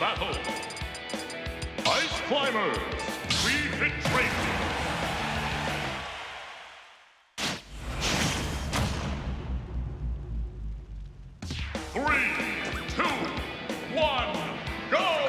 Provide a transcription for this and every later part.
battle. Ice Climbers, refit training. Three, two, one, go!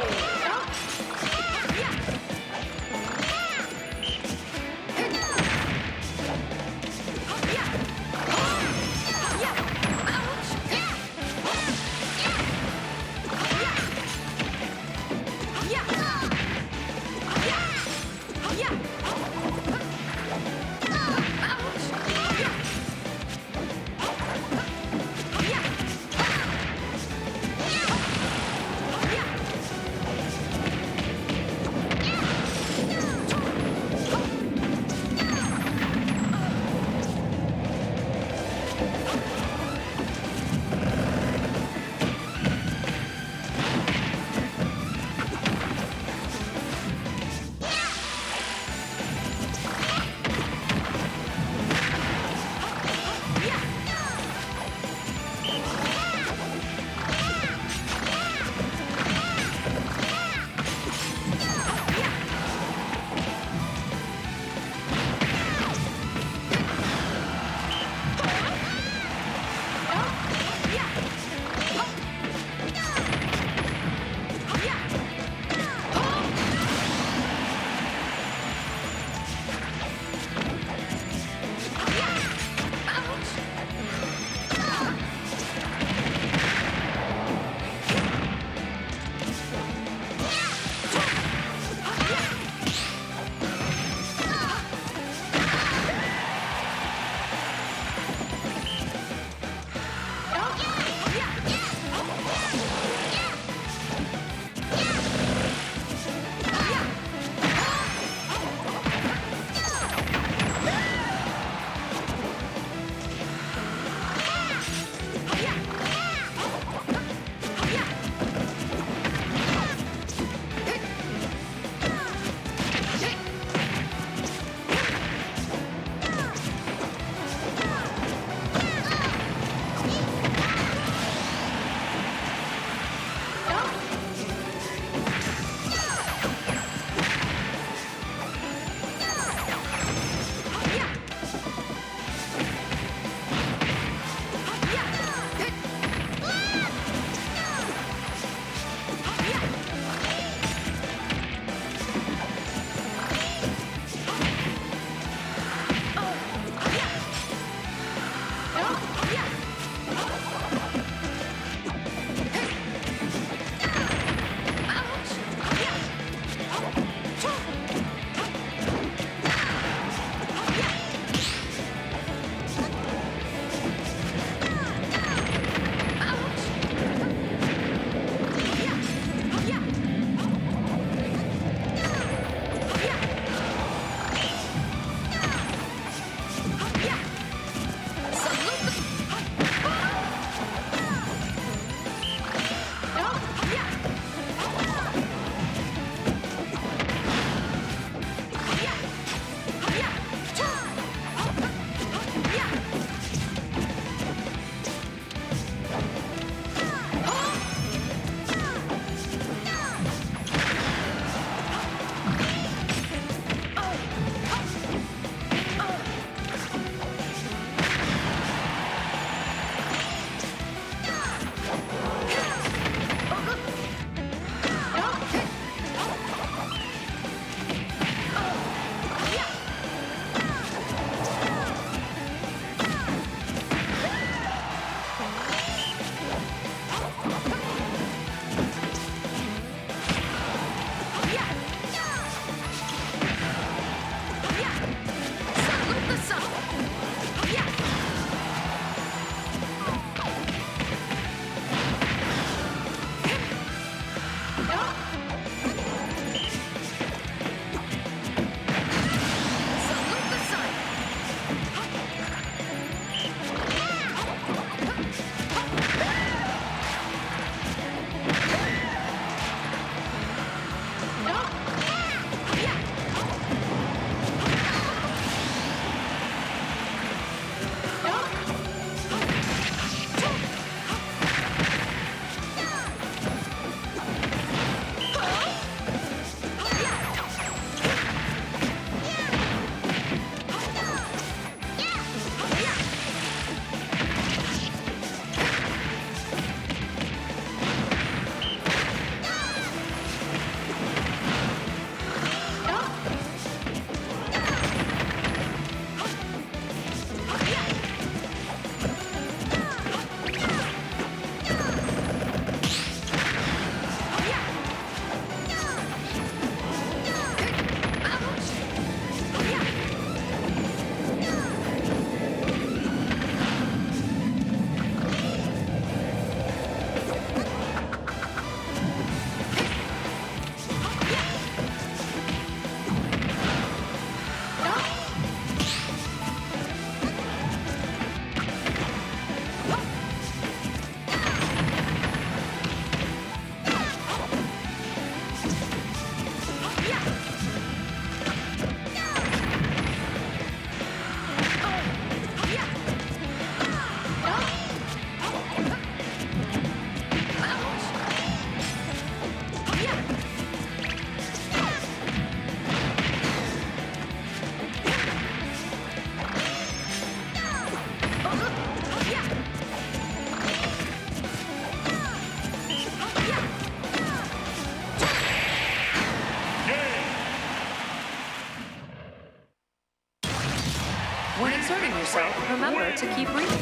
When exerting yourself, remember to keep breathing.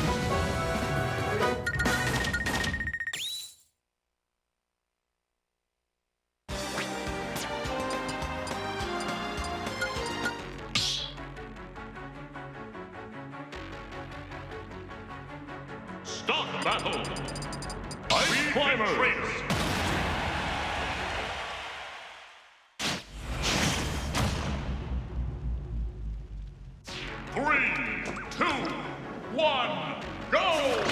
Start battle! Ice Climbers! 3, 2, 1, go!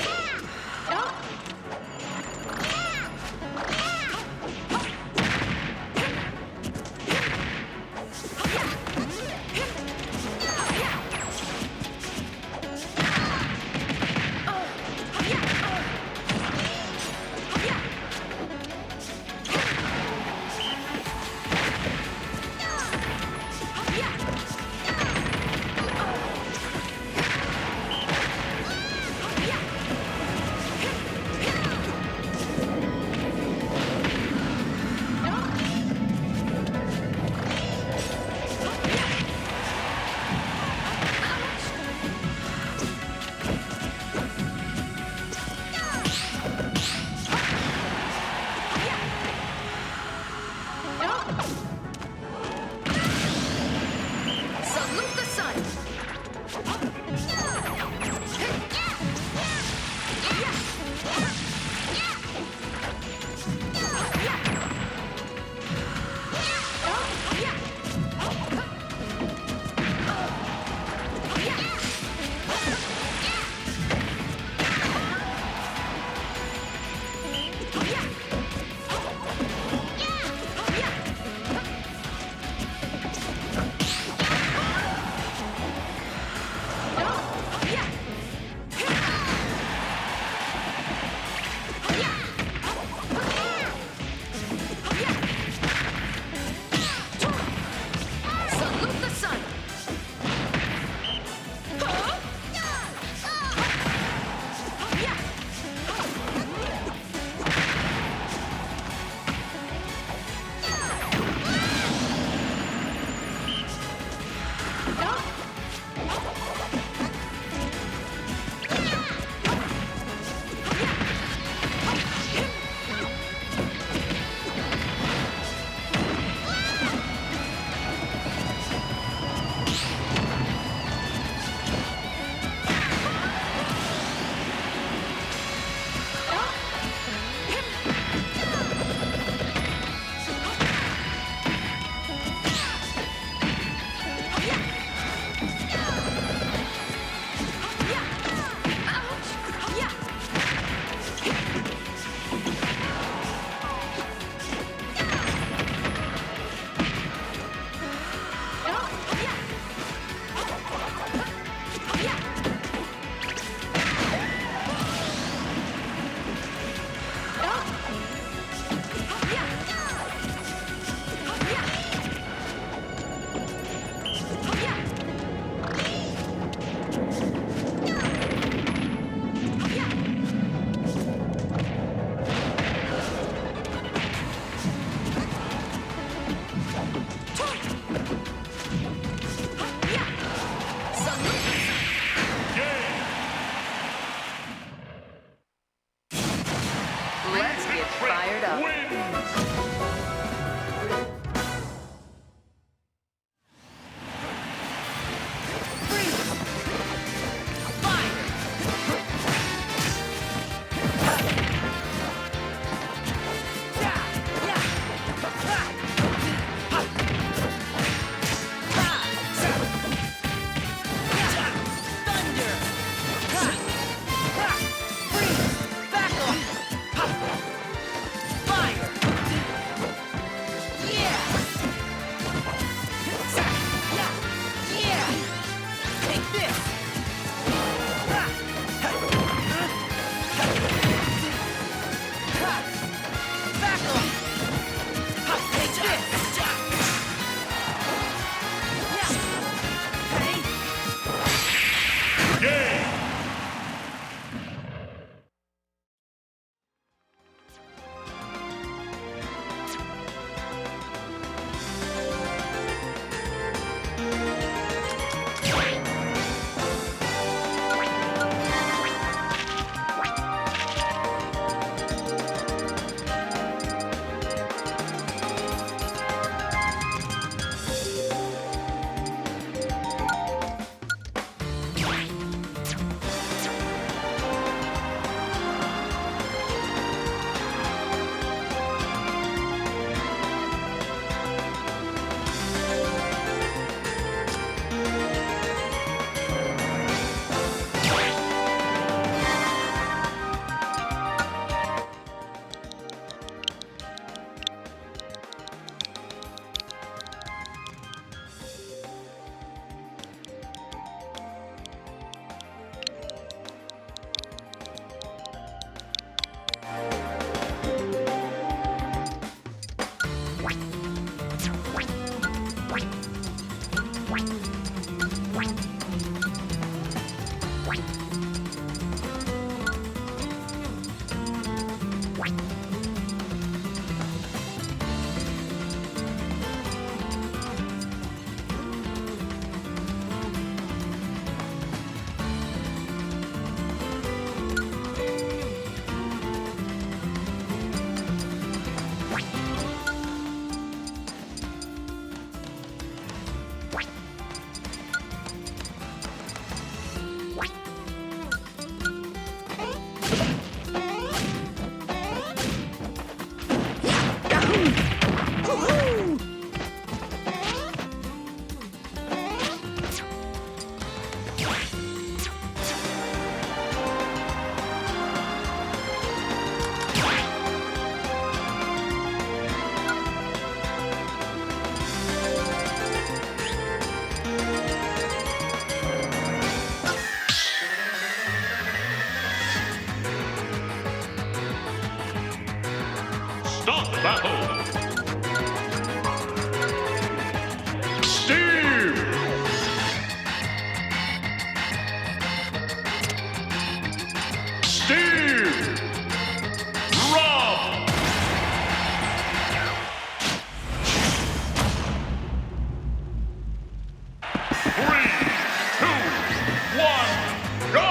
Start battle! Steve! Steve! Rob! Three, two, one, go!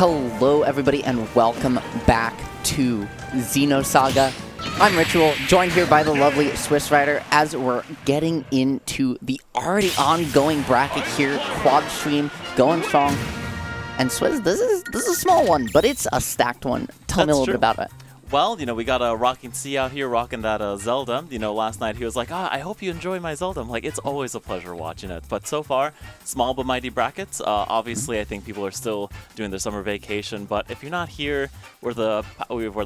Hello, everybody, and welcome back to Xenosaga. I'm Ritual, joined here by the lovely SwissWriter as we're getting into the already ongoing bracket here. Quadstream going strong. And Swiss, this is a small one, but it's a stacked one. Tell me a little bit about it. Well, you know, we got a Rockin C out here rocking that Zelda. You know, last night he was like, I hope you enjoy my Zelda. I'm like, it's always a pleasure watching it. But so far, small but mighty brackets. Obviously, I think people are still doing their summer vacation. But if you're not here where the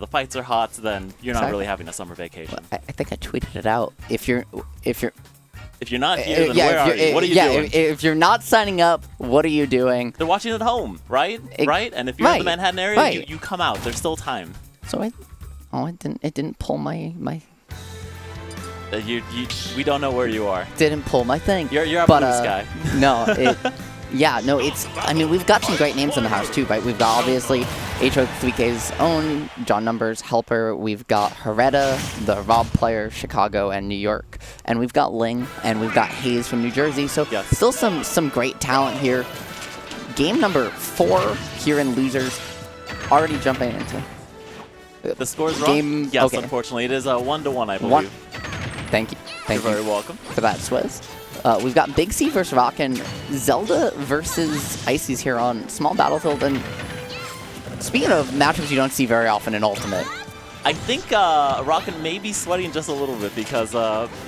fights are hot, then you're not really having a summer vacation. Well, I think I tweeted it out. If you're not here, then where are you? What are you doing? If you're not signing up, what are you doing? They're watching at home, right? Right? And if you're in the Manhattan area, you come out. There's still time. So it didn't pull my we don't know where you are. Didn't pull my thing. You're up blue sky. No, it's. I mean, we've got some great names in the house too, right? We've got obviously HO3K's own John Numbers, HelpR. We've got Hareta, the Rob player, Chicago and New York, and we've got Ling, and we've got Haze from New Jersey. So still some great talent here. Game number 4 here in losers. Already jumping into. The score's wrong? Yes, okay. Unfortunately. It is a 1-1, I believe. Thank you. You're very welcome. For that, Swiss. We've got Big C versus Rockin, Zelda versus Icy's here on small battlefield. And speaking of matchups you don't see very often in Ultimate. I think Rockin may be sweating just a little bit because,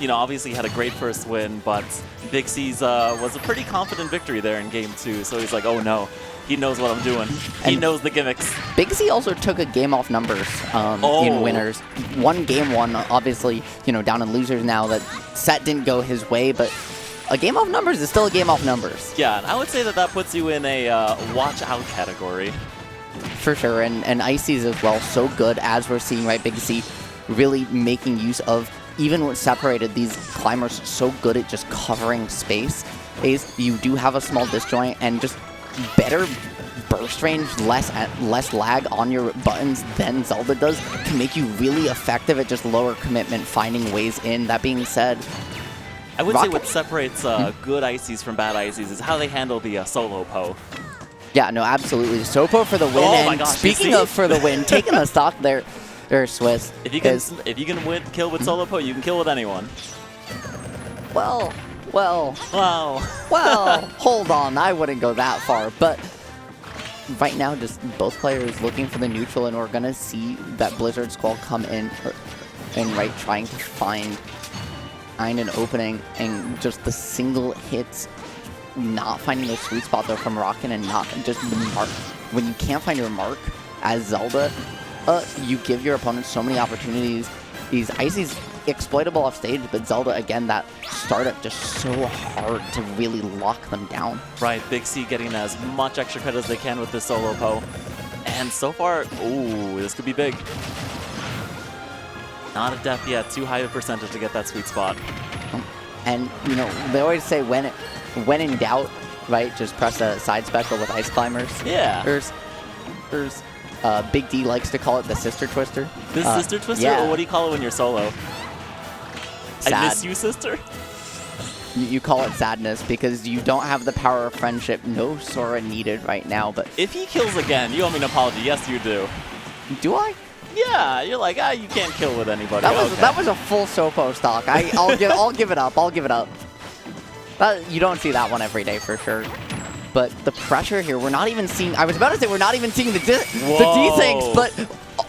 you know, obviously he had a great first win, but Big C's was a pretty confident victory there in Game 2. So he's like, oh no. He knows what I'm doing. He knows the gimmicks. Big C also took a game off numbers in winners. One game one, obviously, you know, down in losers now. That set didn't go his way, but a game off numbers is still a game off numbers. Yeah, and I would say that puts you in a watch out category. For sure, and Icy's as well, so good as we're seeing, right? Big C really making use of, even what separated these climbers so good at just covering space, is you do have a small disjoint and just better burst range, less lag on your buttons than Zelda does, can make you really effective at just lower commitment, finding ways in. That being said, I would say what separates good Icies from bad Icies is how they handle the solo Po. Yeah, no, absolutely. Sopo for the win. Oh and my gosh, speaking of for the win, taking a stock there, Swiss. If you can kill with solo Po, you can kill with anyone. Well, wow. Well, hold on. I wouldn't go that far. But right now, just both players looking for the neutral, and we're going to see that Blizzard Squall come in and right, trying to find an opening, and just the single hits, not finding the sweet spot there from Rockin, and not just the mark. When you can't find your mark as Zelda, you give your opponent so many opportunities. These Icy's exploitable off stage, but Zelda, again, that startup just so hard to really lock them down. Right, Big C getting as much extra credit as they can with this solo Po. And so far, ooh, this could be big. Not a death yet, too high a percentage to get that sweet spot. And, you know, they always say when in doubt, right, just press a side special with Ice Climbers. Yeah. Big D likes to call it the Sister Twister. The Sister Twister? Yeah. Or what do you call it when you're solo? Sad. I miss you, sister? You call it sadness because you don't have the power of friendship. No Sora needed right now, but... If he kills again, you owe me an apology. Yes, you do. Do I? Yeah, you're like, you can't kill with anybody. That was a full Sopo stock. I'll give it up. I'll give it up. You don't see that one every day for sure. But the pressure here, we're not even seeing... I was about to say we're not even seeing the D-Things, but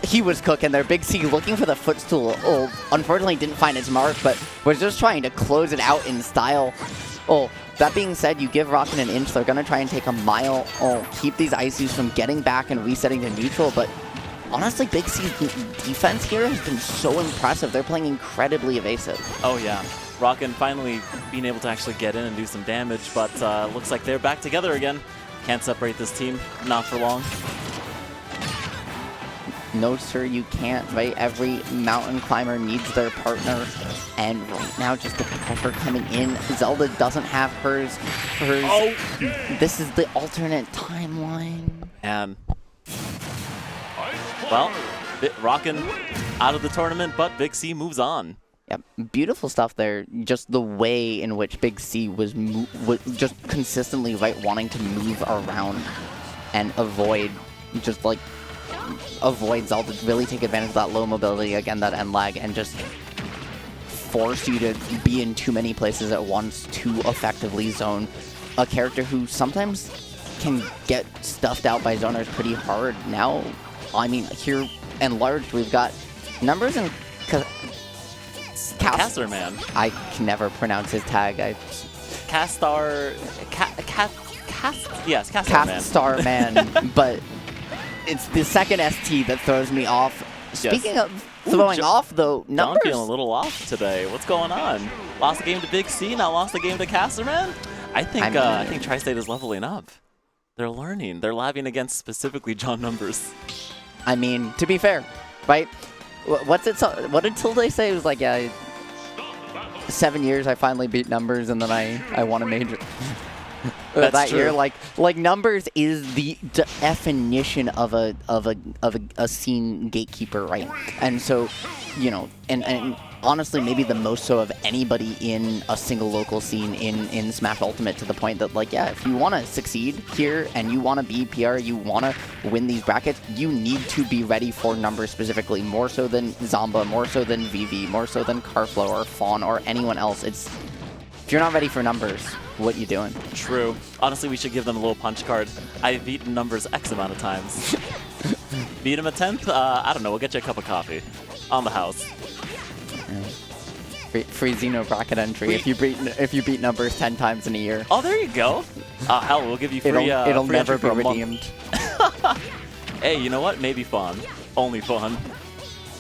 he was cooking there. Big C looking for the footstool. Oh, unfortunately didn't find its mark, but was just trying to close it out in style. Oh, that being said, you give Rockin an inch, they're going to try and take a mile. Oh, keep these Icies from getting back and resetting to neutral, but honestly, Big C's defense here has been so impressive. They're playing incredibly evasive. Oh, yeah. Rockin finally being able to actually get in and do some damage, but looks like they're back together again. Can't separate this team, not for long. No, sir, you can't, right? Every mountain climber needs their partner. And right now, just the pressure coming in. Zelda doesn't have hers. Oh. This is the alternate timeline. And, well, Rockin out of the tournament, but Big C moves on. Yep, beautiful stuff there. Just the way in which Big C was just consistently wanting to move around and avoid just like avoid Zelda, really take advantage of that low mobility, again, that end lag, and just force you to be in too many places at once to effectively zone a character who sometimes can get stuffed out by zoners pretty hard. Now, I mean, here enlarged, we've got numbers and Caststarman. I can never pronounce his tag. Caststarman. Caststarman, but it's the second ST that throws me off. Speaking of throwing off, though, numbers... John feeling a little off today. What's going on? Lost a game to Big C, now lost a game to Caststarman? I think Tri-State is leveling up. They're learning. They're labbing against specifically John Numbers. I mean, to be fair, right? What did Tilde say? It was like, yeah, 7 years I finally beat Numbers, and then I won a major. That's that true. year, like Numbers is the definition of a scene gatekeeper, right? And so, you know, and honestly, maybe the most so of anybody in a single local scene in Smash Ultimate, to the point that, like, yeah, if you want to succeed here and you want to be PR, you want to win these brackets, you need to be ready for Numbers specifically, more so than Zomba, more so than VV, more so than Carflow or Fawn or anyone else. If you're not ready for Numbers, what you doing? True. Honestly, we should give them a little punch card. I've beaten Numbers X amount of times. Beat him a 10th? I don't know. We'll get you a cup of coffee. On the house. Free Xeno bracket entry if you beat Numbers 10 times in a year. Oh, there you go. Hell, we'll give you free. It'll free never entry be for a month. redeemed. Hey, you know what? Maybe fun. Only fun.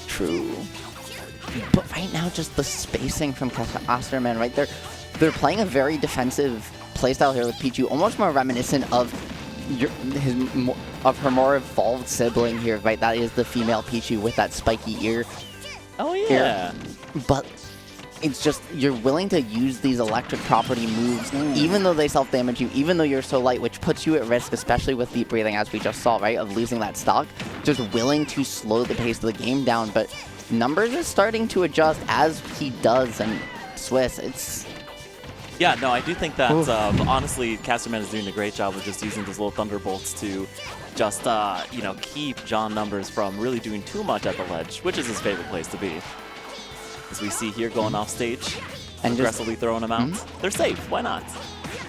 True. But right now, just the spacing from Caststarman, right? They're playing a very defensive playstyle here with Pichu, almost more reminiscent of her more evolved sibling here, right? That is the female Pichu with that spiky ear. Oh yeah. But it's just, you're willing to use these electric property moves, even though they self-damage you, even though you're so light, which puts you at risk, especially with deep breathing, as we just saw, right? Of losing that stock. Just willing to slow the pace of the game down, but Numbers is starting to adjust as he does, and Swiss, Yeah, no, I do think that, honestly, Caststarman is doing a great job of just using those little thunderbolts to just, you know, keep John Numbers from really doing too much at the ledge, which is his favorite place to be. As we see here going off stage, and aggressively throwing them out. They're safe, why not?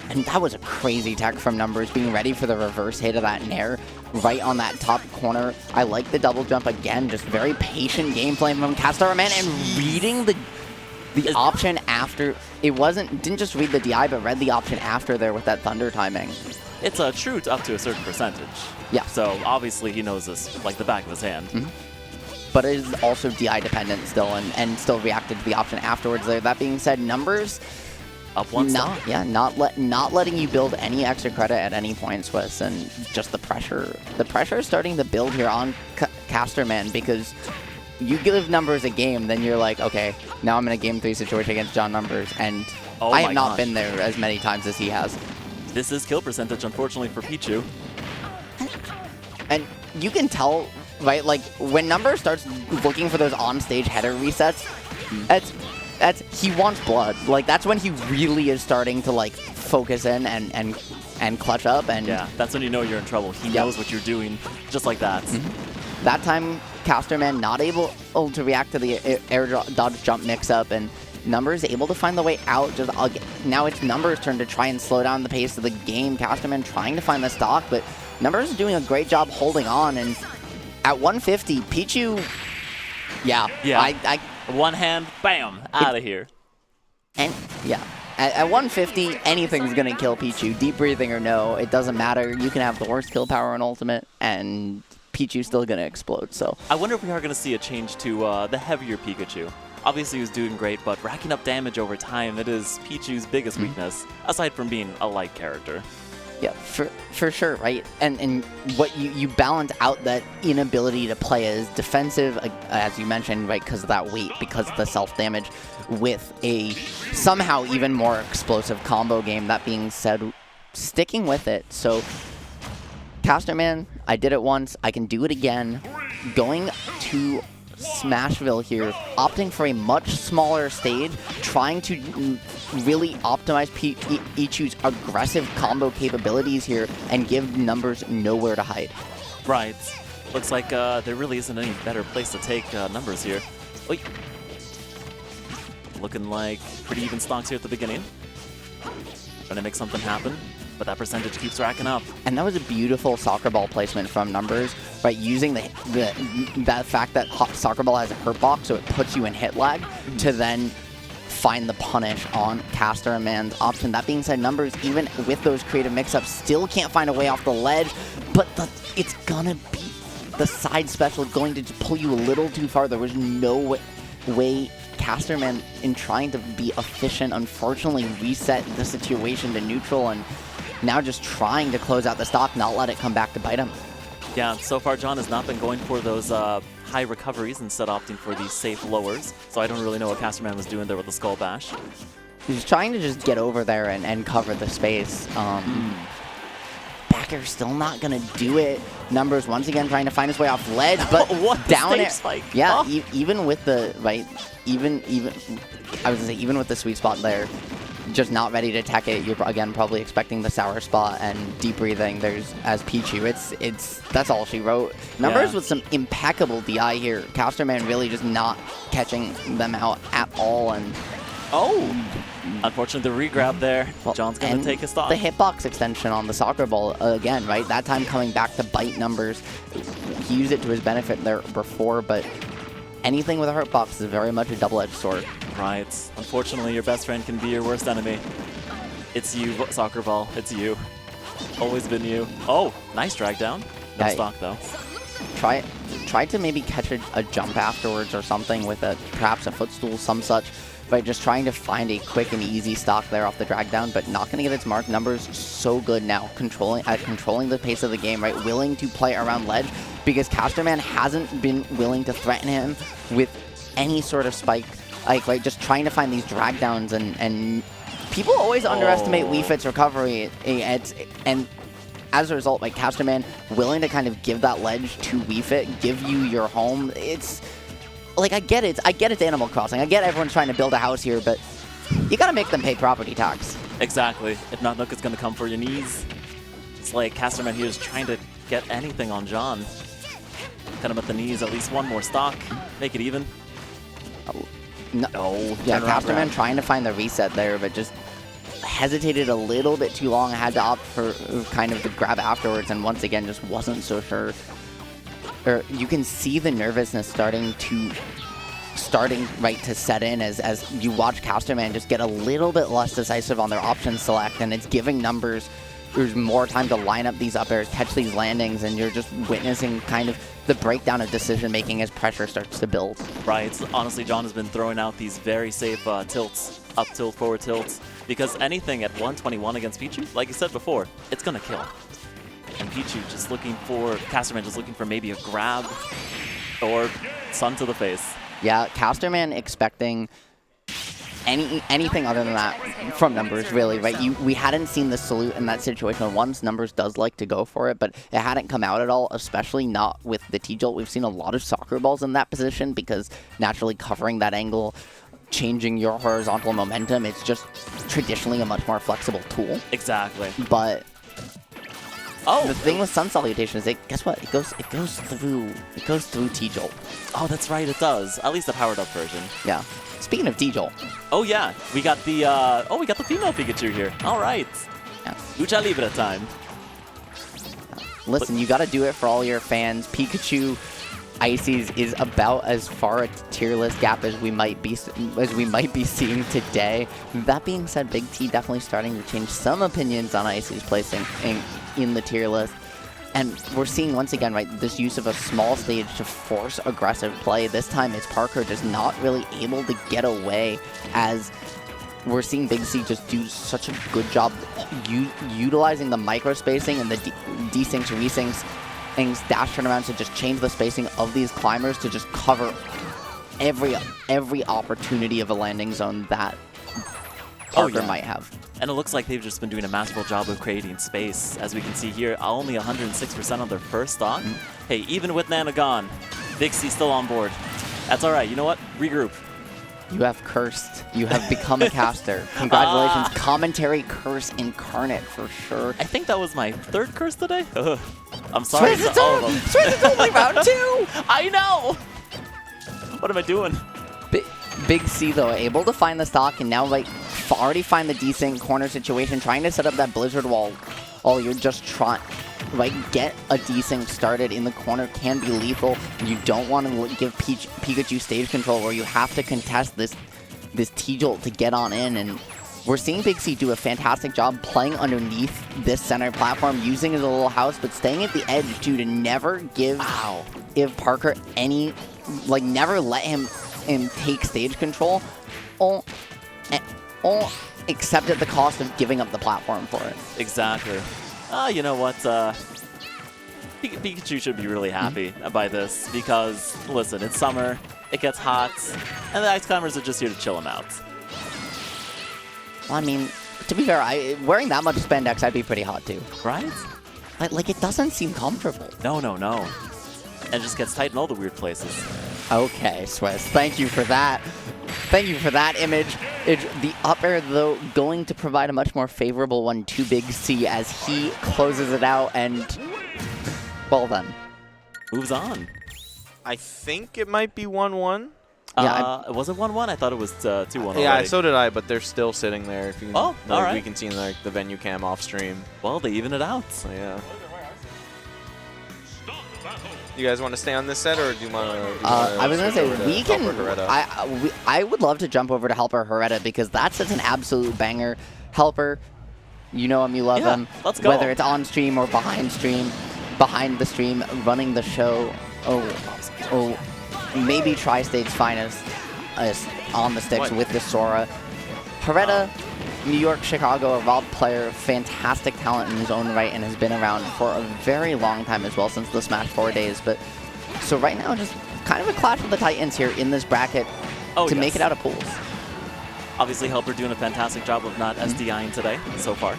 And that was a crazy tech from Numbers, being ready for the reverse hit of that Nair right on that top corner. I like the double jump again, just very patient gameplay from Caststarman, and reading the option after. It didn't just read the DI, but read the option after there with that thunder timing. It's a true up to a certain percentage. Yeah. So obviously he knows this like the back of his hand. But it is also DI dependent still, and still reacted to the option afterwards there. That being said, Numbers up one step. Yeah, not letting you build any extra credit at any point, Swiss, and just the pressure is starting to build here on Caststarman, because you give Numbers a game, then you're like, okay, now I'm in a game 3 situation against John Numbers, and I have not been there as many times as he has. This is kill percentage, unfortunately, for Pichu. And you can tell, right, like, when Numbers starts looking for those on-stage header resets, he wants blood. Like, that's when he really is starting to, like, focus in and clutch up. And yeah, that's when you know you're in trouble. He knows what you're doing, just like that. That time, Caststarman not able to react to the air dodge jump mix-up, and Numbers able to find the way out. Now it's Numbers' turn to try and slow down the pace of the game. Caststarman trying to find the stock, but Numbers is doing a great job holding on, and at 150, Pichu, I one hand, bam, out of here. And yeah, at 150, anything's gonna kill Pichu, deep breathing or no, it doesn't matter. You can have the worst kill power in Ultimate, and Pichu's still gonna explode. So I wonder if we are gonna see a change to the heavier Pikachu. Obviously, he was doing great, but racking up damage over time, it is Pichu's biggest weakness, aside from being a light character. Yeah, for sure, right? And what you balance out that inability to play as defensive, as you mentioned, right, because of that weight, because of the self-damage, with a somehow even more explosive combo game. That being said, sticking with it. So, Caststarman, I did it once, I can do it again. Going to Smashville here, opting for a much smaller stage, trying to really optimize Pichu's aggressive combo capabilities here and give Numbers nowhere to hide. Right. Looks like there really isn't any better place to take numbers here. Oy. Looking like pretty even stocks here at the beginning. Trying to make something happen, but that percentage keeps racking up. And that was a beautiful soccer ball placement from numbers, right? Using that fact that soccer ball has a hurt box, so it puts you in hit lag to then find the punish on Caststarman's option. That being said, numbers, even with those creative mix-ups, still can't find a way off the ledge, but it's gonna be the side special going to pull you a little too far. There was no way Caststarman, in trying to be efficient, unfortunately reset the situation to neutral, and now just trying to close out the stock, not let it come back to bite him. Yeah, so far John has not been going for those high recoveries, instead opting for these safe lowers. So I don't really know what Caststarman was doing there with the Skull Bash. He's trying to just get over there and cover the space. Prkr still not gonna do it. Numbers once again trying to find his way off ledge, but what down it. spike? Yeah, Oh. even with the even I was gonna say even with the sweet spot there, just not ready to tech it. You're again probably expecting the sour spot and deep breathing. There's as Pichu. That's all she wrote. Numbers with some impeccable DI here. Caststarman really just not catching them out at all, and unfortunately the regrab there. well, John's gonna and take a stock. the hitbox extension on the soccer ball again, right? That time coming back to bite numbers. He used it to his benefit there before, but anything with a hurt box is very much a double-edged sword. Right. Unfortunately, your best friend can be your worst enemy. It's you, soccer ball. It's you. Always been you. Oh, nice drag down. No Yeah. stock though. Try to maybe catch a jump afterwards or something with perhaps a footstool, some such. But just trying to find a quick and easy stock there off the drag down, but not going to get its mark. Numbers so good now, controlling the pace of the game, right? Willing to play around ledge, because Caststarman hasn't been willing to threaten him with any sort of spike. Like, right, just trying to find these drag downs, and people always underestimate Wii Fit's recovery. And as a result, like Caststarman willing to kind of give that ledge to Wii Fit, give you your home. It's like, I get it's Animal Crossing. I get everyone's trying to build a house here, but you gotta make them pay property tax. Exactly. If not, Nook is gonna come for your knees. It's like Caststarman here is trying to get anything on John. Cut him at the knees, at least one more stock. Make it even. No. Yeah, Caststarman trying to find the reset there, but just hesitated a little bit too long. Had to opt for kind of the grab afterwards, and once again just wasn't so sure. Or you can see the nervousness starting right to set in as you watch Caststarman just get a little bit less decisive on their option select, and it's giving numbers there's more time to line up these up airs, catch these landings, and you're just witnessing kind of the breakdown of decision making as pressure starts to build. Right. Honestly, John has been throwing out these very safe tilts, up tilt, forward tilts, because anything at 121 against Pichu, like you said before, it's gonna kill. And Pichu just looking for, Caststarman just looking for maybe a grab or sun to the face. Yeah, Caststarman expecting anything other than that from numbers, really, right? We hadn't seen the salute in that situation. Once numbers does like to go for it, but it hadn't come out at all, especially not with the T-Jolt. We've seen a lot of soccer balls in that position because naturally covering that angle, changing your horizontal momentum, it's just traditionally a much more flexible tool. Exactly. But the thing with Sun Salutation is, guess what? It goes through T-Jolt. Oh, that's right, it does. At least the powered up version. Yeah. Speaking of T-Jolt. Oh yeah, we got the female Pikachu here. All right. Yeah. Lucha Libre time. Listen, you got to do it for all your fans. Pikachu Ices is about as far a tier list gap as we might be seeing today. That being said, Big T definitely starting to change some opinions on Ices placing in the tier list. And we're seeing once again, right, this use of a small stage to force aggressive play. This time it's Prkr just not really able to get away, as we're seeing Big C just do such a good job utilizing the micro spacing and the desyncs, resyncs, and dash turnarounds to just change the spacing of these climbers to just cover every opportunity of a landing zone that Prkr might have. And it looks like they've just been doing a masterful job of creating space. As we can see here, only 106% on their first stock. Hey, even with Nana gone, Big C still on board. That's all right. You know what? Regroup. You have cursed. You have become a caster. Congratulations. Commentary curse incarnate for sure. I think that was my third curse today. Ugh. I'm sorry Swiss, to all of them. Swiss is only round 2! I know! What am I doing? Big C, though, able to find the stock and now, like, already find the decent corner situation, trying to set up that blizzard wall. Oh, you're just trying, like, get a decent started in the corner can be lethal. You don't want to give Pikachu stage control where you have to contest this T-Jolt to get on in, and we're seeing Big C do a fantastic job playing underneath this center platform, using his little house, but staying at the edge, too, to never give Prkr any, like, never let him take stage control, except at the cost of giving up the platform for it. Exactly. You know what? Pikachu should be really happy by this because, listen, it's summer, it gets hot, and the ice climbers are just here to chill him out. Well, I mean, to be fair, wearing that much spandex, I'd be pretty hot too. Right? Like, it doesn't seem comfortable. No. And it just gets tight in all the weird places. Okay, Swiss. Thank you for that. Thank you for that image. The up air, though, going to provide a much more favorable one to Big C as he closes it out and, well then. Moves on. I think it might be 1-1. Yeah, was it 1-1? I thought it was 2-1 Yeah, already. so did I, but they're still sitting there. If you can, Oh, all right. We can see in the venue cam off stream. Well, they even it out. So, yeah. You guys want to stay on this set, or do you want to? I was going to say, we can... Hareta? I would love to jump over to HelpR Hareta because that's such an absolute banger. HelpR, you know him, you love him. Let's go. Whether it's on stream or behind the stream, running the show. Oh, maybe Tri-State's finest on the sticks with the Sora. Hareta, New York, Chicago, a Rob player, fantastic talent in his own right, and has been around for a very long time as well, since the Smash 4 days. But so right now, just kind of a clash of the Titans here in this bracket to make it out of pools. Obviously, HelpR doing a fantastic job of not SDIing today so far.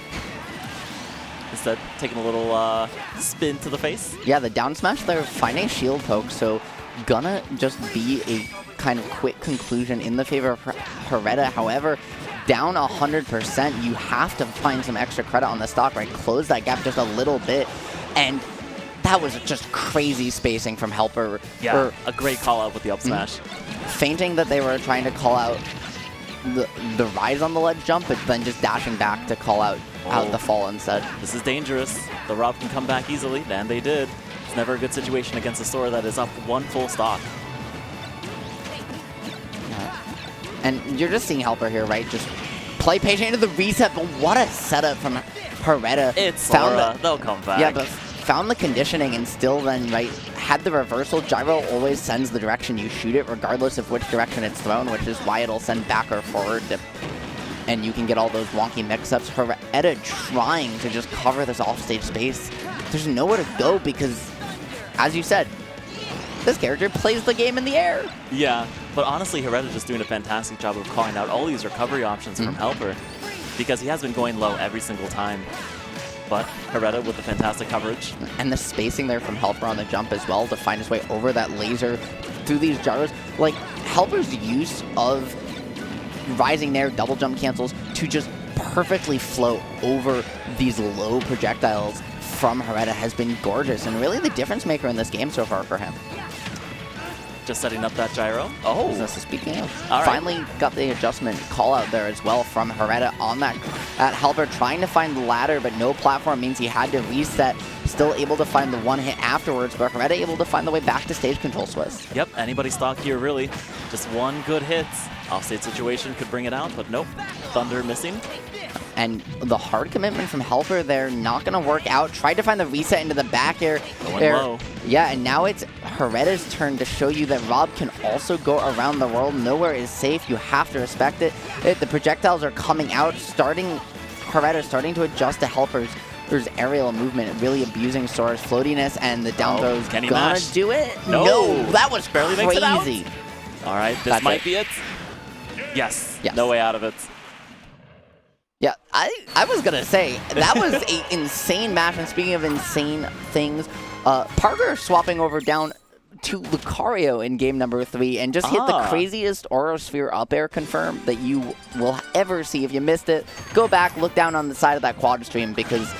Instead, taking a little spin to the face. Yeah, the down smash there, finding shield poke, so gonna just be a kind of quick conclusion in the favor of Hareta. However, down 100%, you have to find some extra credit on the stock, right? Close that gap just a little bit, and that was just crazy spacing from HelpR. Yeah, a great call out with the up smash. Fainting that they were trying to call out the rise on the ledge jump, but then just dashing back to call out the fall instead. This is dangerous. The Rob can come back easily, and they did. It's never a good situation against a Sora that is up one full stock. And you're just seeing HelpR here, right? Just play patient into the reset, but what a setup from Hareta. It's Sora. They'll come back. Yeah, but found the conditioning and still then, right, had the reversal. Gyro always sends the direction you shoot it, regardless of which direction it's thrown, which is why it'll send back or forward. And you can get all those wonky mix-ups. Hareta trying to just cover this offstage space. There's nowhere to go because, as you said, this character plays the game in the air. Yeah, but honestly, Hareta's just doing a fantastic job of calling out all these recovery options from HelpR because he has been going low every single time. But Hareta with the fantastic coverage. And the spacing there from HelpR on the jump as well to find his way over that laser through these gyros. Like, HelpR's use of rising nair double jump cancels to just perfectly flow over these low projectiles from Hareta has been gorgeous and really the difference maker in this game so far for him. Just setting up that gyro. Speaking of, all right. Finally got the adjustment call out there as well from Hareta on that at HelpR, trying to find the ladder, but no platform means he had to reset. Still able to find the one hit afterwards, but Hareta able to find the way back to stage control, Swiss. Yep, anybody stock here really. Just one good hit. Offstage situation could bring it out, but nope. Thunder missing. And the hard commitment from HelpR there, not going to work out. Tried to find the reset into the back air. Going low. Yeah, and now it's Hareta's turn to show you that Rob can also go around the world. Nowhere is safe. You have to respect it. The projectiles are coming out, Hareta starting to adjust to HelpR's aerial movement, really abusing Sora's floatiness, and the down throw's can he gonna mash? do it? No, that was barely makes it out. crazy. All right, this That's might it. be it. Yes. Yes. No way out of it. Yeah, I was going to say, that was an insane match, and speaking of insane things, Prkr swapping over down to Lucario in game number 3 and just hit the craziest Orosphere up air confirm that you will ever see. If you missed it, go back, look down on the side of that Quadstream because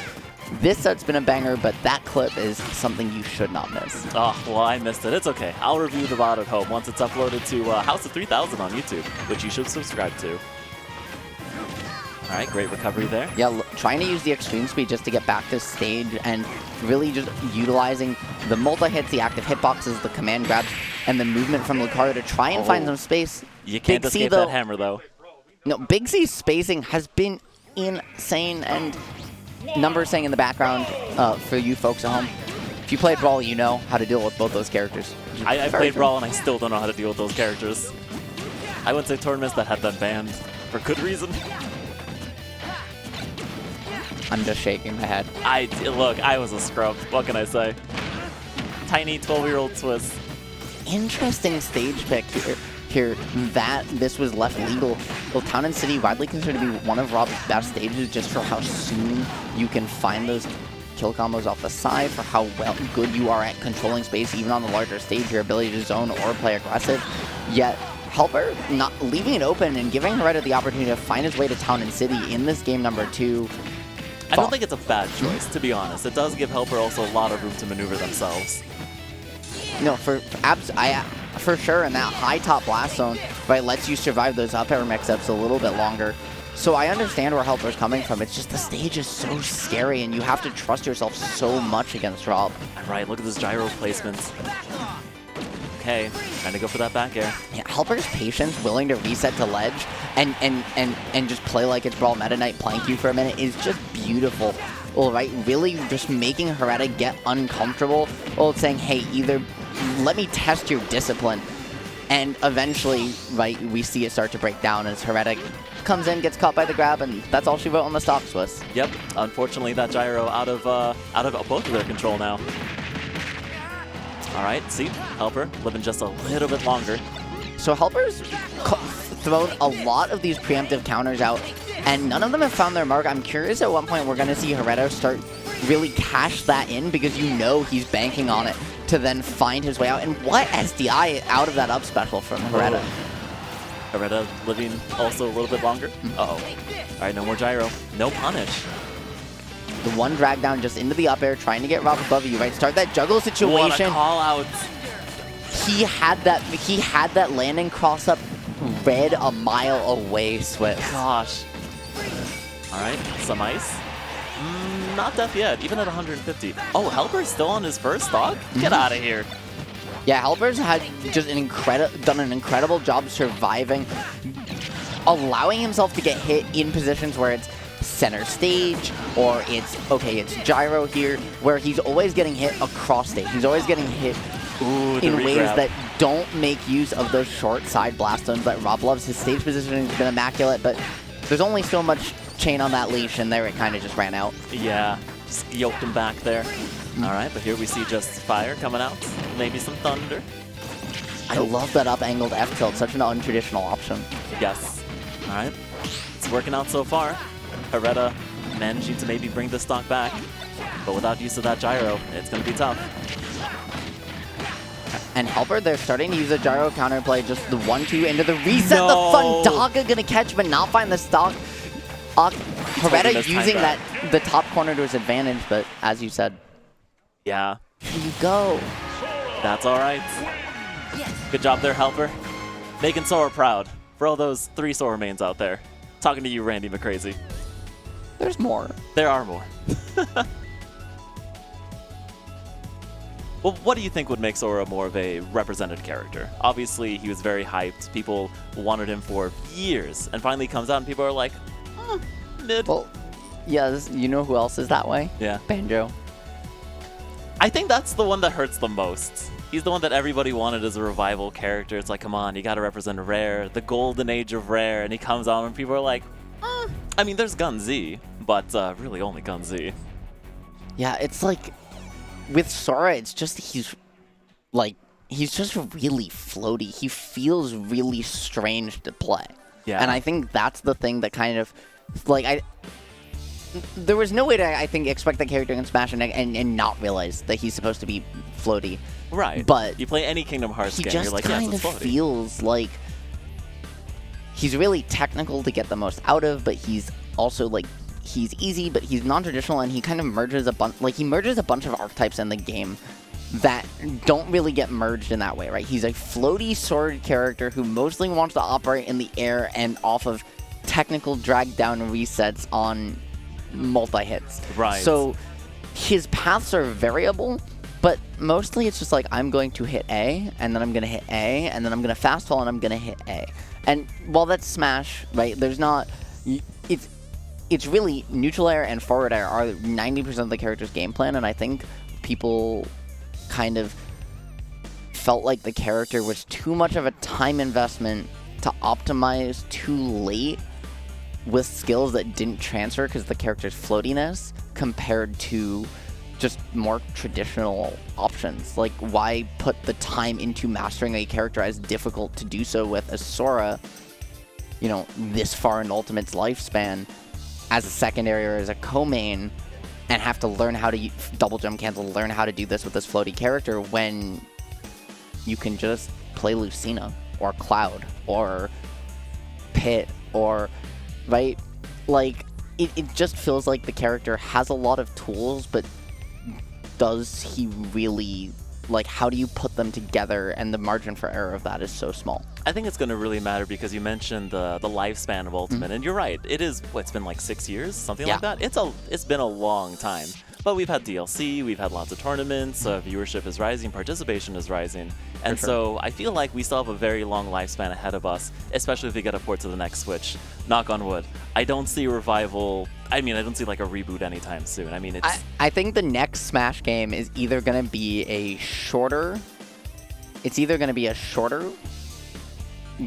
This set's been a banger, but that clip is something you should not miss. Oh, well, I missed it. It's okay. I'll review the VOD at home once it's uploaded to House of 3000 on YouTube, which you should subscribe to. All right, great recovery there. Yeah, trying to use the extreme speed just to get back to stage and really just utilizing the multi-hits, the active hitboxes, the command grabs, and the movement from Lucario to try and find some space. You can't escape that hammer, though. No, Big C's spacing has been insane, and numbers saying in the background for you folks at home, if you played Brawl, you know how to deal with both those characters. I played Brawl, and I still don't know how to deal with those characters. I went to tournaments that had them banned for good reason. I'm just shaking my head. Look, I was a scrub. What can I say? Tiny 12-year-old Swiss. Interesting stage pick here that this was left legal. Well, Town and City widely considered to be one of Rob's best stages just for how soon you can find those kill combos off the side, for how good you are at controlling space even on the larger stage, your ability to zone or play aggressive. Yet HelpR not leaving it open and giving Hareta the opportunity to find his way to Town and City in this game number 2. I don't think it's a bad choice, to be honest. It does give HelpR also a lot of room to maneuver themselves. No, for sure, and that high top blast zone, right, lets you survive those up air mix-ups a little bit longer. So I understand where HelpR's coming from. It's just the stage is so scary, and you have to trust yourself so much against Rob. Right, look at this gyro placement. Okay, trying to go for that back air. Yeah, HelpR's patience, willing to reset to ledge, and just play like it's Brawl Meta Knight, plank you for a minute, is just beautiful. All right, really just making Hareta get uncomfortable. Well, saying, hey, either let me test your discipline, and eventually, right, we see it start to break down as Hareta comes in, gets caught by the grab, and that's all she wrote on the stock, Swiss. Yep, unfortunately, that gyro out of both of their control now. All right, see, HelpR living just a little bit longer. So HelpR's thrown a lot of these preemptive counters out, and none of them have found their mark. I'm curious at what point we're going to see Hareta start really cash that in, because you know he's banking on it to then find his way out. And what SDI out of that up special from Hareta. Hareta living also a little bit longer. Uh-oh. All right, no more gyro. No punish. The one drag down just into the up air, trying to get Rob above you, right? Start that juggle situation. What a call out. He had that landing cross up read a mile away, Swiss. Gosh. All right, some ice. Not death yet, even at 150. Oh, HelpR's still on his first stock? Get out of here. Yeah, HelpR's had just done an incredible job surviving, allowing himself to get hit in positions where it's center stage, or it's gyro here, where he's always getting hit across stage. He's always getting hit in ways that don't make use of those short side blast zones that Rob loves. His stage positioning has been immaculate, but there's only so much chain on that leash, and there it kind of just ran out. Yeah, just yoked him back there. All right, but here we see just fire coming out, maybe some thunder. I love that up-angled F-tilt, such an untraditional option. Yes. All right, it's working out so far. Hareta managing to maybe bring the stock back, but without use of that gyro, it's going to be tough. And HelpR, they're starting to use a gyro counterplay, just the 1-2 into the reset. No. The Fundaga going to catch, but not find the stock. Hareta using the top corner to his advantage, but as you said, yeah, here you go. That's all right. Good job there, HelpR. Making Sora proud. For all those 3 Sora mains out there. Talking to you, Randy McCrazy. There's more. There are more. Well, what do you think would make Sora more of a represented character? Obviously, he was very hyped. People wanted him for years. And finally comes out and people are like, mid. Well, yeah, you know who else is that way? Yeah. Banjo. I think that's the one that hurts the most. He's the one that everybody wanted as a revival character. It's like, come on, you got to represent Rare, the golden age of Rare. And he comes out and people are like, I mean, there's Gun Z, but really only Gun Z. Yeah, it's like, with Sora, it's just he's just really floaty. He feels really strange to play. Yeah. And I think that's the thing that kind of, like, there was no way to, I think, expect the character in Smash and not realize that he's supposed to be floaty. Right. But you play any Kingdom Hearts he game, just you're like, yes, kind it's of floaty. feels like he's really technical to get the most out of, but he's also, like, he's easy, but he's non-traditional, and he kind of merges a bunch. Like he merges a bunch of archetypes in the game that don't really get merged in that way, right? He's a floaty sword character who mostly wants to operate in the air and off of technical drag down resets on multi-hits. Right. So his paths are variable, but mostly it's just like, I'm going to hit A, and then I'm going to hit A, and then I'm going to fast fall, and I'm going to hit A. And while that's Smash, right, there's not... It's really neutral air and forward air are 90% of the character's game plan, and I think people kind of felt like the character was too much of a time investment to optimize too late with skills that didn't transfer because of the character's floatiness compared to just more traditional options. Like, why put the time into mastering a character as difficult to do so with a Sora, you know, this far in Ultimate's lifespan as a secondary or as a co-main, and have to learn how to double jump cancel, learn how to do this with this floaty character when you can just play Lucina or Cloud or Pit or, right? Like, it just feels like the character has a lot of tools, but does he really, like, how do you put them together? And the margin for error of that is so small. I think it's going to really matter because you mentioned the lifespan of Ultimate, and you're right. It is, it's been like 6 years, something like that. It's been a long time. But we've had DLC, we've had lots of tournaments, viewership is rising, participation is rising. And so I feel like we still have a very long lifespan ahead of us, especially if we get a port to the next Switch. Knock on wood. I don't see a revival. I mean, I don't see like a reboot anytime soon. I mean, it's... I think the next Smash game is either going to be a shorter... It's either going to be a shorter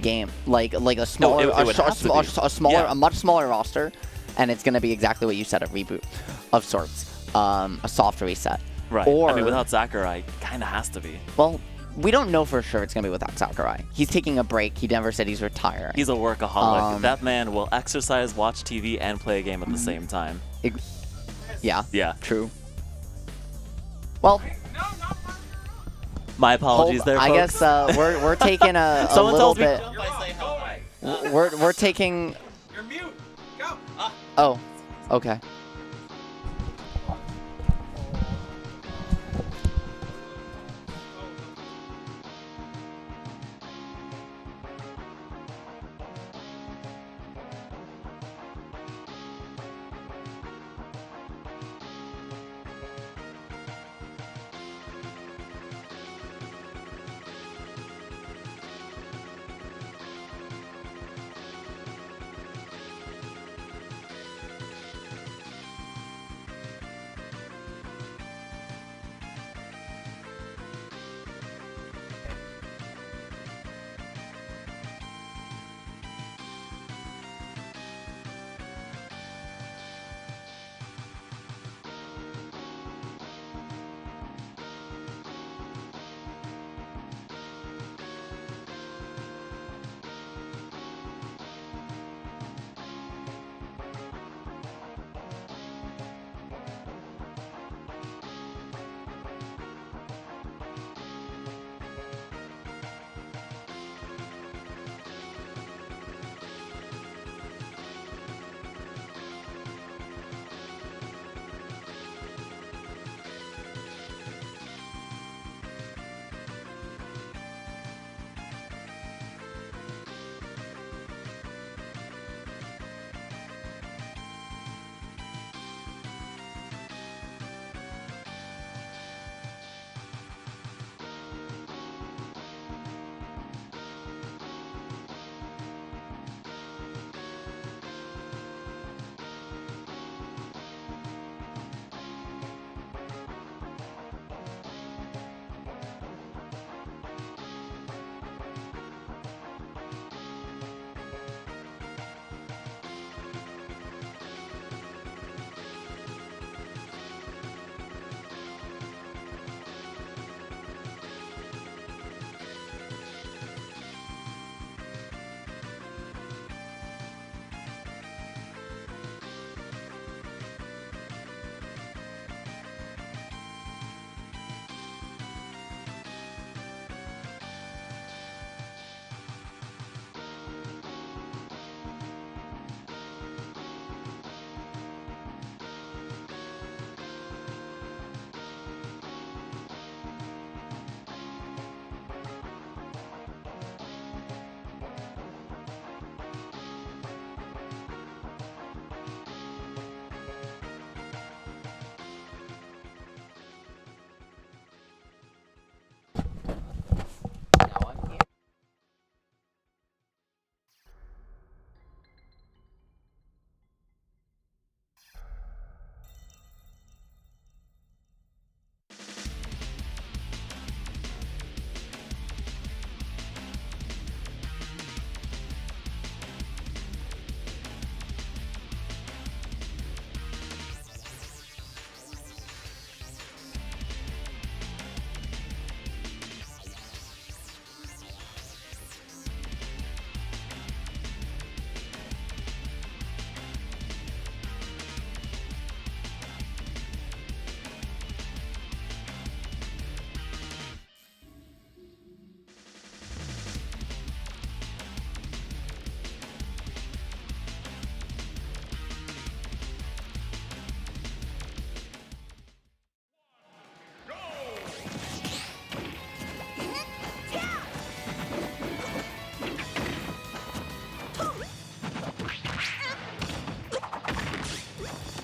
game, like a smaller, a much smaller roster, and it's going to be exactly what you said, a reboot of sorts, a soft reset. Right. Or, I mean, without Sakurai, kind of has to be. Well, we don't know for sure it's going to be without Sakurai. He's taking a break. He never said he's retiring. He's a workaholic. That man will exercise, watch TV, and play a game at the same time. Yeah. True. Well, my apologies there, folks. I guess we're taking a little bit. We're taking. You're mute. Go. Oh, okay.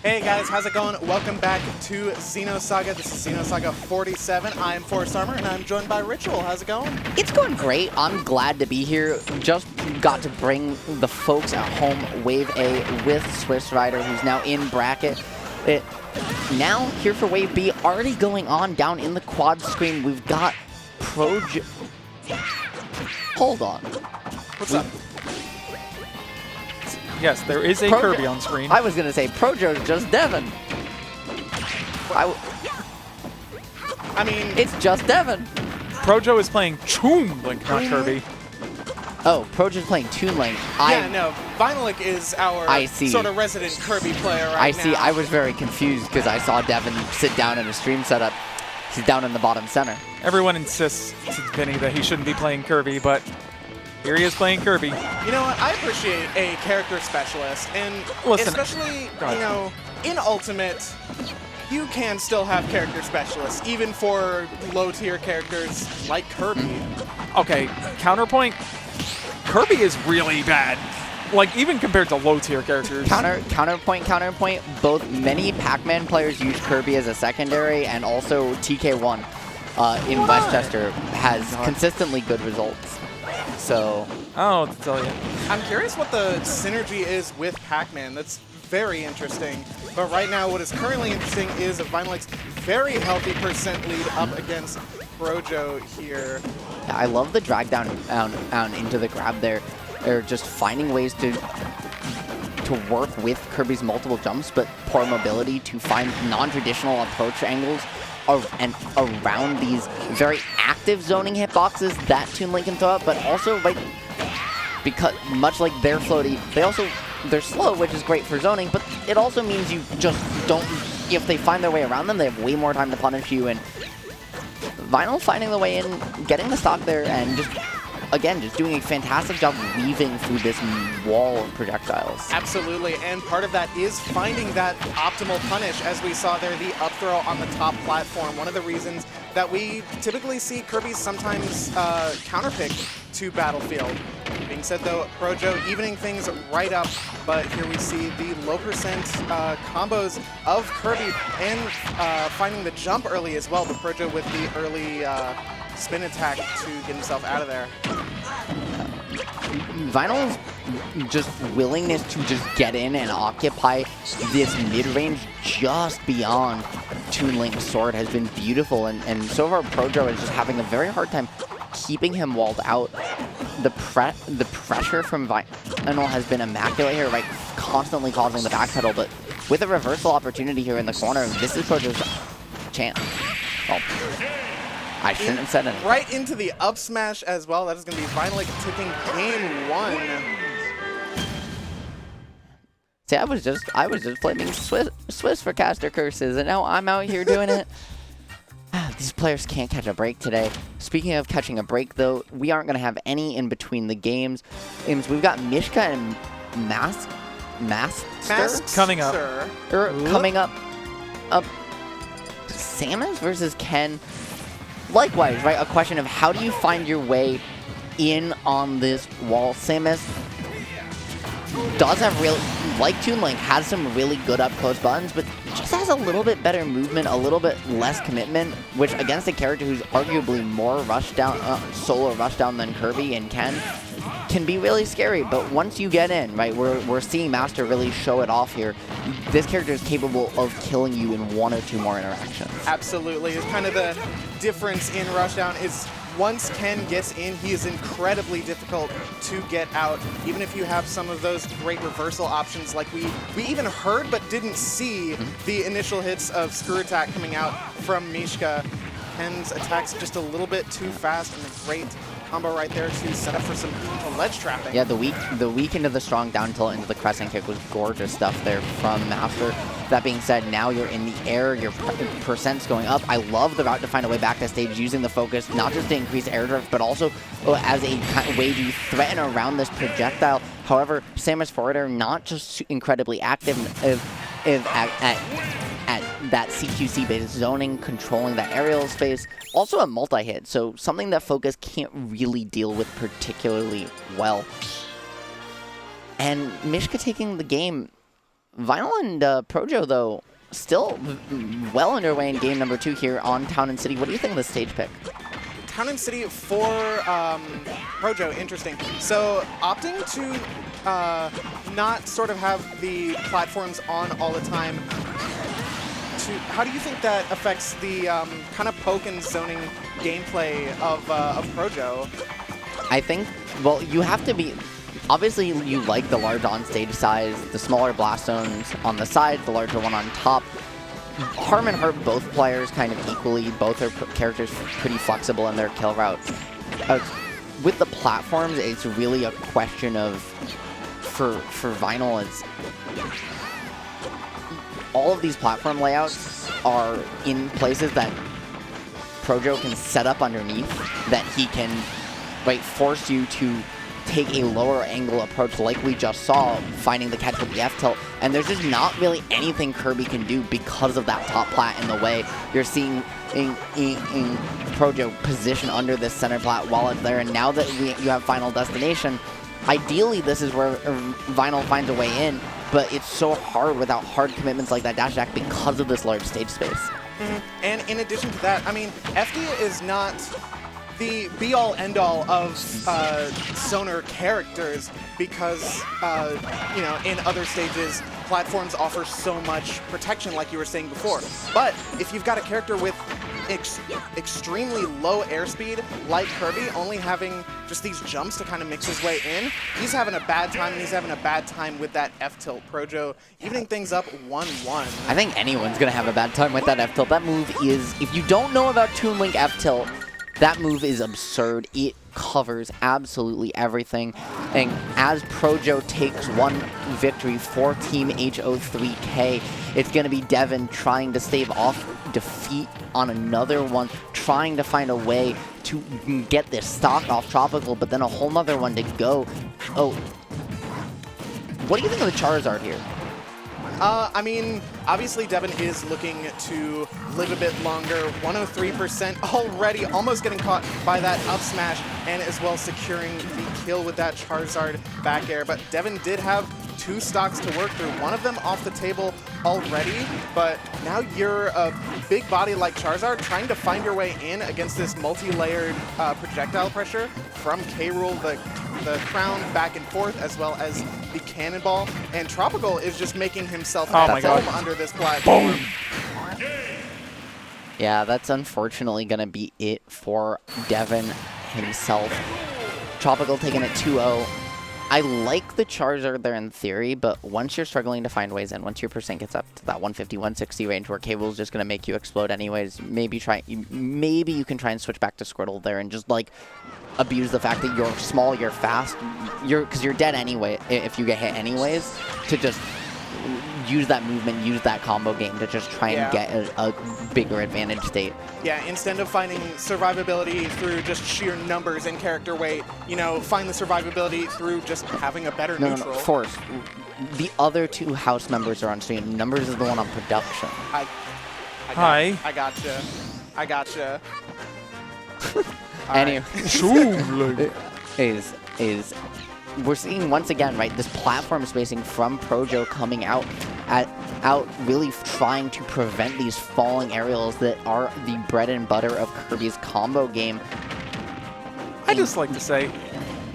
Hey guys, how's it going? Welcome back to Xenosaga. This is Xenosaga 47. I'm Caststarman and I'm joined by Ritual. How's it going? It's going great. I'm glad to be here. Just got to bring the folks at home Wave A with SwissWriter, who's now in bracket. Now here for Wave B, already going on down in the Quadstream. We've got ProJo. Hold on. What's up? Yes, there is a Kirby on screen. I was gonna say ProJo's just Devin. I mean, it's just Devin. ProJo is playing Toon Link, not Kirby. Oh, ProJo's playing Toon Link. Yeah, no, Vinylic is our sort of resident Kirby player right now. I see. I was very confused because I saw Devin sit down in a stream setup. He's down in the bottom center. Everyone insists to Vinny that he shouldn't be playing Kirby, but here he is playing Kirby. You know what? I appreciate a character specialist, and Listen, especially, you know, in Ultimate, you can still have character specialists, even for low-tier characters like Kirby. Okay, counterpoint. Kirby is really bad. Like, even compared to low-tier characters. Counterpoint. Both many Pac-Man players use Kirby as a secondary, and also TK1 in Westchester has consistently good results. So, I don't know what to tell you. I'm curious what the synergy is with Pac-Man. That's very interesting. But right now, what is currently interesting is a Vinylic's very healthy percent lead up against ProJo here. Yeah, I love the drag down into the grab there. They're just finding ways to work with Kirby's multiple jumps, but poor mobility to find non-traditional approach angles and around these very active zoning hitboxes that Toon Link can throw up, but also because much like they're floaty, they're slow, which is great for zoning, but it also means you just don't, if they find their way around them, they have way more time to punish you, and Vinyl finding the way in, getting the stock there, and just doing a fantastic job weaving through this wall of projectiles. Absolutely, and part of that is finding that optimal punish, as we saw there, the up throw on the top platform. One of the reasons that we typically see Kirby sometimes counterpick to Battlefield. Being said though, ProJo evening things right up, but here we see the low percent combos of Kirby and finding the jump early as well, but ProJo with the early spin attack to get himself out of there. Vinyl's just willingness to just get in and occupy this mid-range just beyond Toon Link's sword has been beautiful, and so far ProJo is just having a very hard time keeping him walled out. The pressure from Vinyl has been immaculate here, right? Constantly causing the backpedal, but with a reversal opportunity here in the corner, this is ProJo's chance. Oh. I shouldn't have said anything. Right into the up smash as well. That is going to be Vinylic taking game one. See, I was just blaming Swiss for caster curses, and now I'm out here doing it. These players can't catch a break today. Speaking of catching a break, though, we aren't going to have any in between the games. We've got Mishka and Masstxr coming up. Coming up. Samus versus Ken. Likewise, right? A question of how do you find your way in on this wall? Samus does have like Toon Link, has some really good up-close buttons, but just has a little bit better movement, a little bit less commitment, which against a character who's arguably more solo rushdown than Kirby and Ken, can be really scary. But once you get in, right, we're seeing Masstxr really show it off here. This character is capable of killing you in one or two more interactions. Absolutely. It's kind of the difference in Rushdown is once Ken gets in, he is incredibly difficult to get out. Even if you have some of those great reversal options, like we even heard but didn't see the initial hits of Screw Attack coming out from Mishka. Ken's attacks just a little bit too fast, and a great combo right there to set up for some ledge trapping. Yeah, the weak into the strong down tilt into the crescent kick was gorgeous stuff there from Masstxr. That being said, now you're in the air, your percent's going up. I love the route to find a way back to stage using the focus, not just to increase air drift, but also as a way to threaten around this projectile. However, Samus forwarder not just incredibly active at that CQC-based zoning, controlling that aerial space, also a multi-hit, so something that Focus can't really deal with particularly well. And Mishka taking the game Vinyl and ProJo, though, still well underway in game number 2 here on Town and City. What do you think of the stage pick? Town and City for ProJo, interesting. So opting to not sort of have the platforms on all the time. How do you think that affects the kind of poke and zoning gameplay of ProJo? I think, well, you have to be... Obviously, you like the large on-stage size, the smaller blast zones on the side, the larger one on top. Harm and Hurt, both players kind of equally. Both are characters pretty flexible in their kill routes. With the platforms, it's really a question of, for Vinyl, it's... All of these platform layouts are in places that ProJo can set up underneath, that he can force you to take a lower angle approach like we just saw, finding the catch with the F-tilt, and there's just not really anything Kirby can do because of that top plat in the way. You're seeing in ProJo position under this center plat while it's there, and now that you have Final Destination, ideally this is where Vinyl finds a way in, but it's so hard without hard commitments like that dash attack because of this large stage space. And in addition to that, I mean, FD is not the be-all, end-all of Sonar characters because, you know, in other stages, platforms offer so much protection, like you were saying before. But if you've got a character with extremely low airspeed, like Kirby, only having just these jumps to kind of mix his way in, he's having a bad time, and he's having a bad time with that F-tilt. ProJo evening things up 1-1. I think anyone's going to have a bad time with that F-tilt. That move is, if you don't know about Toon Link F-tilt, that move is absurd. It covers absolutely everything. And as ProJo takes one victory for Team HO3K, it's going to be Devin trying to stave off defeat on another one, trying to find a way to get this stock off Tropical, but then a whole nother one to go. Oh, what do you think of the Charizard here? I mean, obviously Devin is looking to live a bit longer. 103% already, almost getting caught by that up smash, and as well securing the kill with that Charizard back air. But Devin did have 2 stocks to work through, one of them off the table already, but now you're a big body like Charizard trying to find your way in against this multi-layered projectile pressure from K-Rool, the crown back and forth, as well as the cannonball, and Tropical is just making himself at home under this platform. Yeah, that's unfortunately going to be it for Devin himself. Tropical taking it 2-0. I like the Charizard there in theory, but once you're struggling to find ways in, once your percent gets up to that 150, 160 range where Cable's just going to make you explode anyways, maybe you can try and switch back to Squirtle there and just like abuse the fact that you're small, you're fast, because you're dead anyway if you get hit anyways, to just use that movement, use that combo game to just try and get a bigger advantage state. Yeah, instead of finding survivability through just sheer numbers and character weight, you know, find the survivability through just having a better neutral. No, Force. The other 2 house members are on stream. Numbers is the one on production. Hi. I gotcha. I gotcha. Anyway, we're seeing once again, right, this platform spacing from ProJo coming out really trying to prevent these falling aerials that are the bread and butter of Kirby's combo game. I just like to say,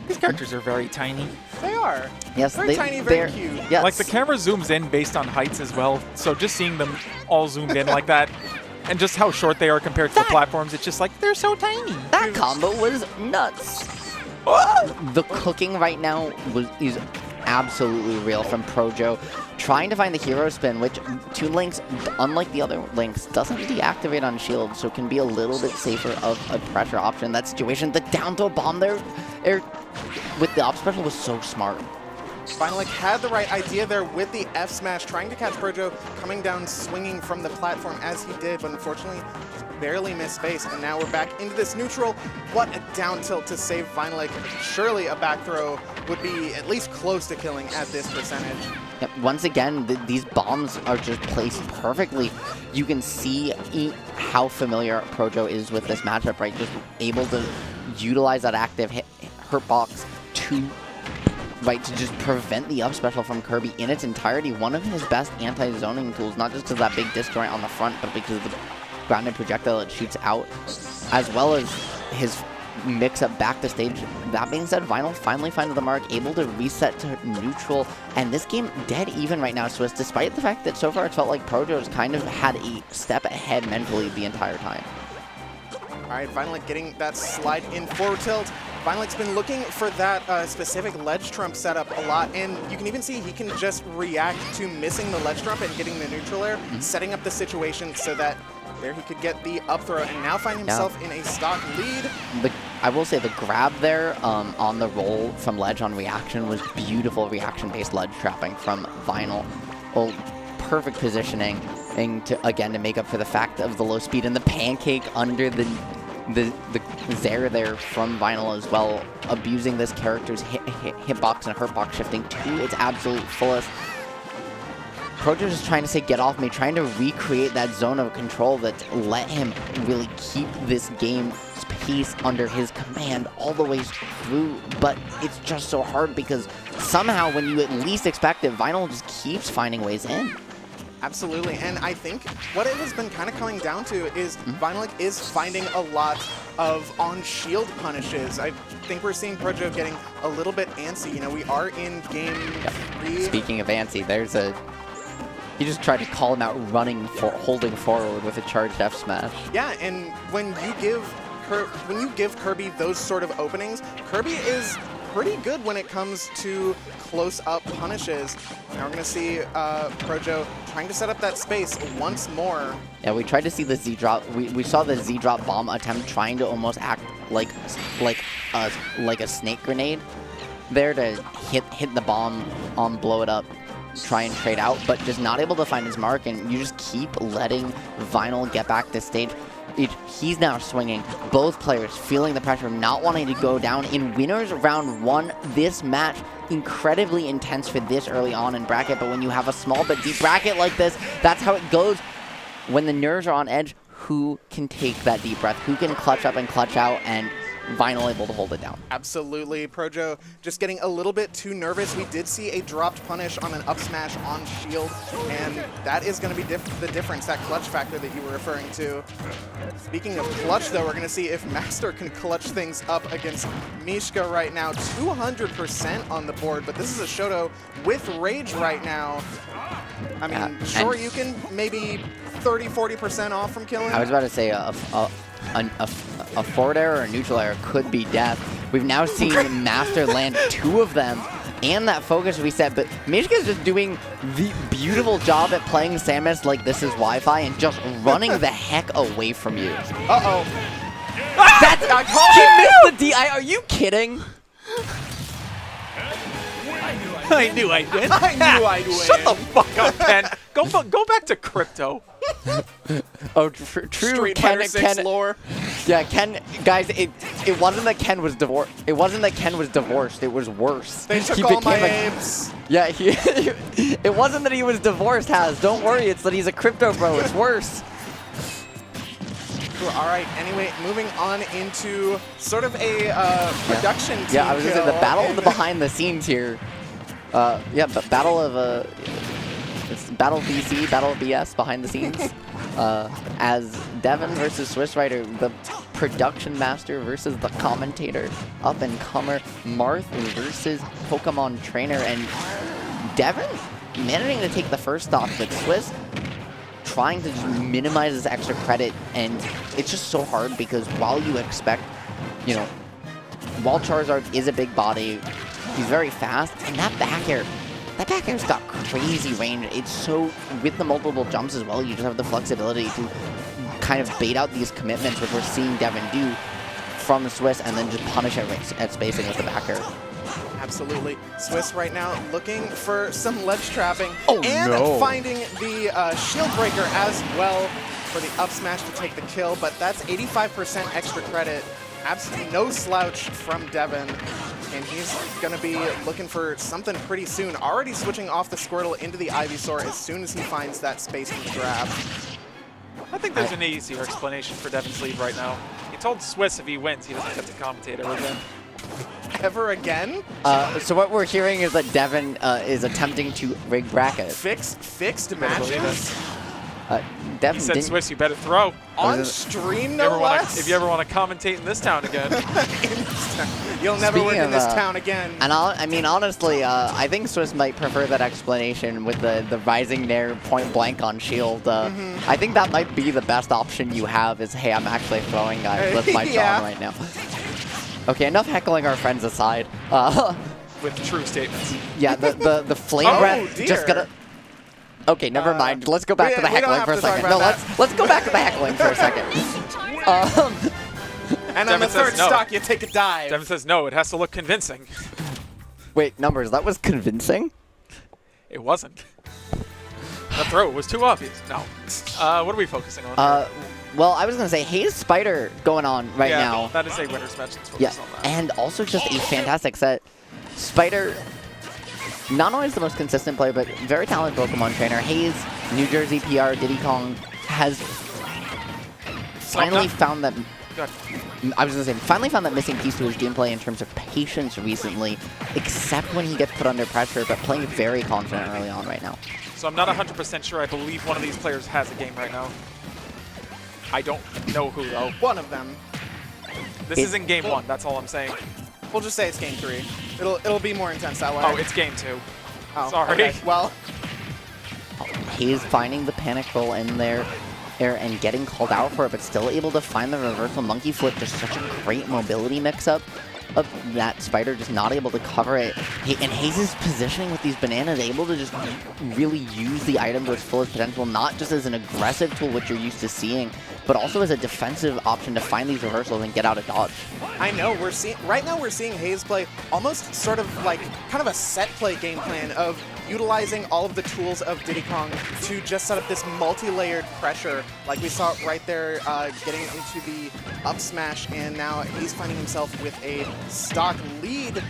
these characters are very tiny. They are. Yes, very tiny, very cute. Yes. Like the camera zooms in based on heights as well, so just seeing them all zoomed in like that, and just how short they are compared to the platforms, it's just like, they're so tiny. That combo was nuts. The cooking right now is absolutely real from ProJo. Trying to find the hero spin, which Toon Link's, unlike the other Links, doesn't deactivate on shield, so can be a little bit safer of a pressure option in that situation. The down throw bomb there with the up special was so smart. Vinylic had the right idea there with the F smash, trying to catch ProJo coming down swinging from the platform as he did, but unfortunately just barely missed space. And now we're back into this neutral. What a down tilt to save Vinylic. Surely a back throw would be at least close to killing at this percentage. Yep, once again, these bombs are just placed perfectly. You can see how familiar ProJo is with this matchup, right? Just able to utilize that active hurt box to right, to just prevent the up special from Kirby in its entirety. One of his best anti-zoning tools, not just because of that big disjoint on the front, but because of the grounded projectile it shoots out, as well as his mix-up back to stage. That being said, Vinyl finally finds the mark, able to reset to neutral, and this game dead even right now, Swiss, despite the fact that so far it felt like ProJo's kind of had a step ahead mentally the entire time. All right, Vinylic getting that slide in forward tilt. Vinylic's been looking for that specific ledge trump setup a lot, and you can even see he can just react to missing the ledge trump and getting the neutral air, setting up the situation so that there he could get the up throw and now find himself in a stock lead. I will say the grab there on the roll from ledge on reaction was beautiful reaction-based ledge trapping from Vinyl. Well, perfect positioning and again to make up for the fact of the low speed and the pancake under the Zair there from Vinyl as well, abusing this character's hitbox and hurtbox shifting to its absolute fullest. ProJo just trying to say, get off me, trying to recreate that zone of control that let him really keep this game's pace under his command all the way through, but it's just so hard because somehow when you at least expect it, Vinyl just keeps finding ways in. Absolutely, and I think what it has been kind of coming down to is Vinylic is finding a lot of on-shield punishes. I think we're seeing ProJo getting a little bit antsy. You know, we are in game 3. Speaking of antsy, there's a... He just tried to call him out holding forward with a charged F smash. Yeah, and when you give Kirby those sort of openings, Kirby is pretty good when it comes to close-up punishes. Now we're going to see ProJo trying to set up that space once more. Yeah, we tried to see the Z-drop. We saw the Z-drop bomb attempt trying to almost act like a snake grenade there to hit the bomb, blow it up, try and trade out, but just not able to find his mark, and you just keep letting Vinyl get back to stage. He's now swinging. Both players feeling the pressure of not wanting to go down. In winners round 1, this match incredibly intense for this early on in bracket, but when you have a small but deep bracket like this, that's how it goes. When the nerves are on edge, who can take that deep breath? Who can clutch up and clutch out, and Vinyl able to hold it down? Absolutely. ProJo just getting a little bit too nervous. We did see a dropped punish on an up smash on shield, and that is going to be the difference, that clutch factor that you were referring to. Speaking of clutch, though, we're going to see if Masstxr can clutch things up against Mishka right now. 200% on the board, but this is a Shoto with Rage right now. I mean, sure, you can maybe 30-40% off from killing. I was about to say a forward air or a neutral air could be death. We've now seen Masstxr land 2 of them and that focus reset, but Mishka's just doing the beautiful job at playing Samus like this is Wi-Fi and just running the heck away from you. Uh-oh. He missed the DI. Are you kidding? I knew I'd win. I knew I'd win. Shut the fuck up, Ken. Go back to crypto. Oh, true. Street Ken, Fighter 6 lore. Yeah, Ken, guys, it wasn't that Ken was divorced. It wasn't that Ken was divorced. It was worse. They took all my aims. Yeah, it wasn't that he was divorced, Haze. Don't worry, it's that he's a crypto bro. It's worse. All right, anyway, moving on into sort of a production team. Yeah, I was going to say the battle of the behind the scenes here. Yeah, but battle of it's battle BC, battle of BS behind the scenes. As Devin versus SwissWriter, the production master versus the commentator, up and comer, Marth versus Pokemon trainer, and Devin managing to take the first stock, but Swiss trying to just minimize his extra credit, and it's just so hard because while you expect, you know, while Charizard is a big body, he's very fast, and that back air's got crazy range. It's so, with the multiple jumps as well, you just have the flexibility to kind of bait out these commitments, which we're seeing Devin do from Swiss, and then just punish at spacing with the back air. Absolutely. Swiss right now looking for some ledge trapping and finding the shield breaker as well for the up smash to take the kill, but that's 85% extra credit. Absolutely no slouch from Devin, and he's going to be looking for something pretty soon. Already switching off the Squirtle into the Ivysaur as soon as he finds that space for the grab. I think there's an easier explanation for Devin's lead right now. He told Swiss if he wins, he doesn't get to commentate ever again. ever again? So what we're hearing is that Devin is attempting to rig bracket. Fixed matches? Devin He said, didn't... Swiss, you better throw. On stream, no less? If you ever want to commentate in this town again. You'll never work Speaking in this of, town again. And I mean, honestly, I think Swiss might prefer that explanation with the rising nair point blank on shield. I think that might be the best option you have is, hey, I'm actually throwing guys with my Yeah. John right now. Okay, enough heckling our friends aside. With true statements. Yeah, the flame Oh, breath dear. just gonna... Okay, never mind. Let's go back to the we don't heckling have for a to talk second. about No, that. let's go back to the heckling for a second. And on the Devin says third no. stock, you take a dive. Devin says, no, it has to look convincing. Wait, Numbers, that was convincing? It wasn't. The throw was too obvious. No. What are we focusing on? Well, I was going to say, Haze Spyder going on right yeah, now. that is a winner's match. Let's Yeah, focus on that. and also just a fantastic set. Spyder, not only is the most consistent player, but very talented Pokemon trainer. Haze, New Jersey PR, Diddy Kong, has finally found that... Good. I was going to say, finally found that missing piece to his gameplay in terms of patience recently, except when he gets put under pressure, but playing very confident early on right now. So I'm not 100% sure. I believe one of these players has a game right now. I don't know who, though. One of them. This is in game 1. That's all I'm saying. We'll just say it's game 3. It'll be more intense that way. Oh, it's game 2. Oh, sorry. Okay. Well, He's finding the panic roll in there and getting called out for it, but still able to find the reversal monkey flip. Just such a great mobility mix-up of that Spyder, just not able to cover it. And Haze's positioning with these bananas, able to just really use the item to its fullest potential, not just as an aggressive tool, which you're used to seeing, but also as a defensive option to find these reversals and get out of dodge. I know right now we're seeing Haze play almost sort of like kind of a set play game plan of utilizing all of the tools of Diddy Kong to just set up this multi-layered pressure, like we saw right there, getting into the up smash, and now he's finding himself with a stock lead.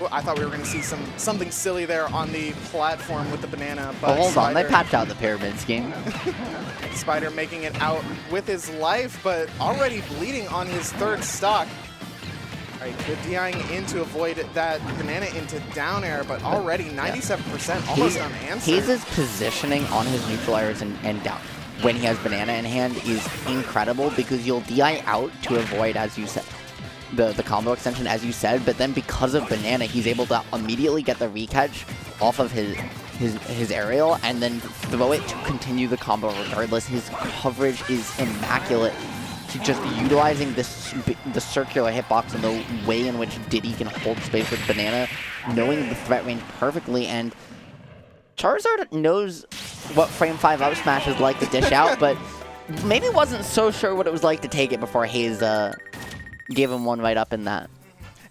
Well, I thought we were going to see something silly there on the platform with the banana, but Hold on, they Spyder- patched out the pyramid scheme. Spyder making it out with his life, but already bleeding on his third stock. All right, good DIing in to avoid that banana into down air, but already 97% almost unanswered. Haze's positioning on his neutral airs and down when he has banana in hand is incredible, because you'll DI out to avoid, as you said, the combo extension, as you said, but then because of banana, he's able to immediately get the recatch off of his aerial and then throw it to continue the combo regardless. His coverage is immaculate. He's just utilizing the circular hitbox and the way in which Diddy can hold space with banana, knowing the threat range perfectly, and Charizard knows what frame 5 up smash is like to dish out, but maybe wasn't so sure what it was like to take it before Haze gave him one right up in that.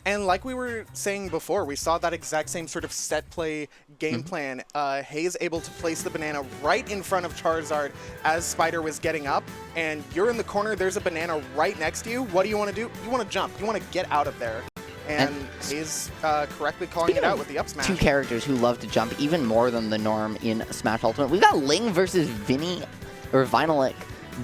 And like we were saying before, we saw that exact same sort of set play game plan. Haze able to place the banana right in front of Charizard as Spyder was getting up, and you're in the corner, there's a banana right next to you. What do you want to do? You want to jump. You want to get out of there. And Haze correctly calling it out with the up smash. Two characters who love to jump even more than the norm in Smash Ultimate. We've got Ling versus Vinylic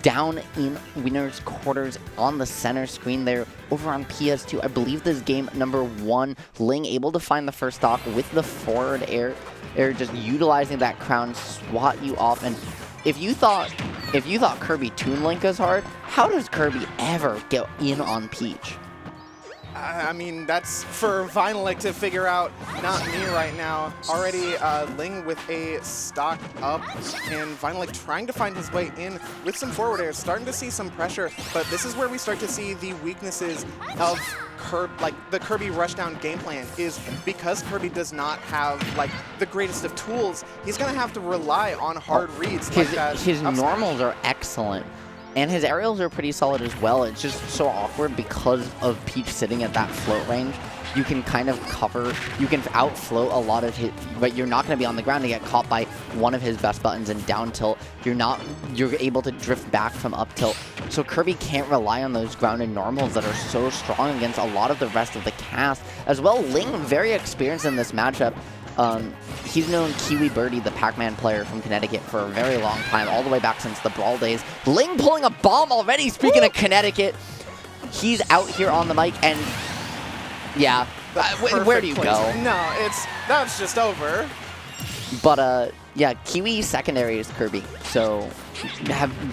down in winner's quarters on the center screen there over on PS2. I believe this is game number 1. Ling able to find the first stock with the forward air just utilizing that crown, swat you off. And if you thought Kirby Toon Link is hard, how does Kirby ever get in on Peach? I mean, that's for Vinylic to figure out, not me right now. Already Ling with a stock up, and Vinylic trying to find his way in with some forward airs, starting to see some pressure, but this is where we start to see the weaknesses of the Kirby rushdown game plan, is because Kirby does not have like the greatest of tools, he's gonna have to rely on hard reads. His normals are excellent. And his aerials are pretty solid as well. It's just so awkward because of Peach sitting at that float range. You can kind of you can outfloat a lot of his, but you're not going to be on the ground to get caught by one of his best buttons and down tilt. You're able to drift back from up tilt. So Kirby can't rely on those grounded normals that are so strong against a lot of the rest of the cast. As well, Ling, very experienced in this matchup. He's known Kiwi Birdie, the Pac-Man player from Connecticut, for a very long time, all the way back since the Brawl days. Ling pulling a bomb already, speaking of Connecticut. He's out here on the mic, and Yeah. The Where do you perfect go? place. No, that's just over. But yeah, Kiwi secondary is Kirby, so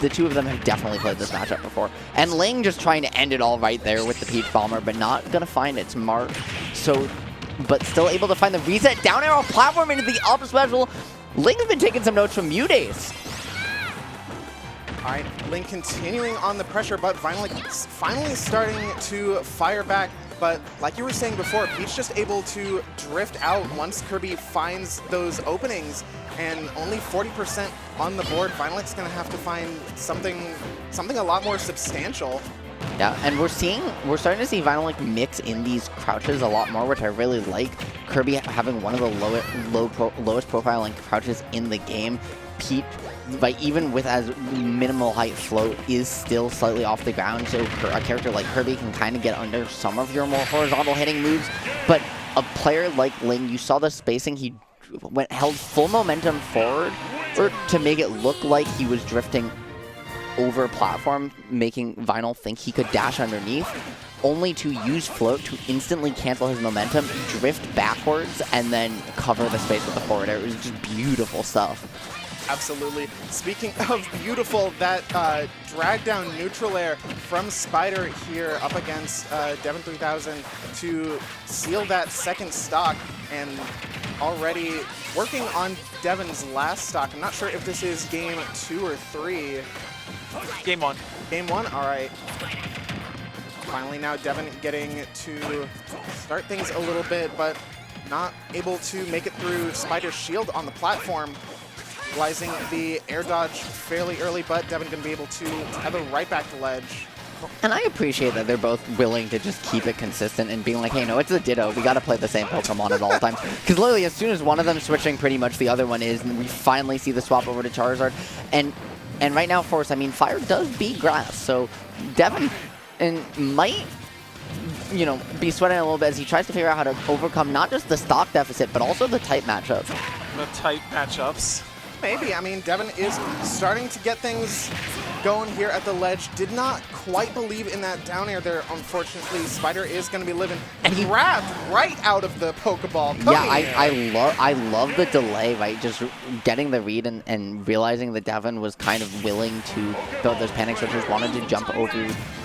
the two of them have definitely played this matchup before. And Ling just trying to end it all right there with the Peach Bomber, but not gonna find its mark. So, but still able to find the reset down arrow platform into the up special. Ling's been taking some notes from Udace. All right, Ling continuing on the pressure, but Vinylic finally starting to fire back. But like you were saying before, Peach just able to drift out once Kirby finds those openings, and only 40% on the board. Vinylic's gonna have to find something a lot more substantial. Yeah, and we're starting to see Vinylic mix in these crouches a lot more, which I really like. Kirby having one of the lowest profiling crouches in the game. Peach, like even with as minimal height float, is still slightly off the ground, so a character like Kirby can kind of get under some of your more horizontal hitting moves. But a player like Ling, you saw the spacing, he held full momentum forward to make it look like he was drifting over platform, making Vinyl think he could dash underneath, only to use float to instantly cancel his momentum, drift backwards, and then cover the space with the forward air. It was just beautiful stuff. Absolutely. Speaking of beautiful, that drag down neutral air from Spyder here up against Devin 3000 to seal that second stock, and already working on Devin's last stock. I'm not sure if this is game 2 or 3. Game 1. Game 1? All right. Finally now Devin getting to start things a little bit, but not able to make it through Spyder's shield on the platform. Realizing the air dodge fairly early, but Devin going to be able to tether right back to ledge. And I appreciate that they're both willing to just keep it consistent and being like, hey, no, it's a Ditto. We got to play the same Pokemon at all times. Because literally, as soon as one of them switching, pretty much the other one is, and we finally see the swap over to Charizard. And right now, Force, I mean, Fire does beat Grass, so Devin might, you know, be sweating a little bit as he tries to figure out how to overcome not just the stock deficit, but also the type matchup. The type matchups. Maybe. I mean, Devin is starting to get things going here at the ledge. Did not quite believe in that down air there, unfortunately. Spyder is going to be living. And he grabbed right out of the Pokeball. Yeah, I love the delay, right? Just getting the read and realizing that Devin was kind of willing to build those panic switches, wanted to jump over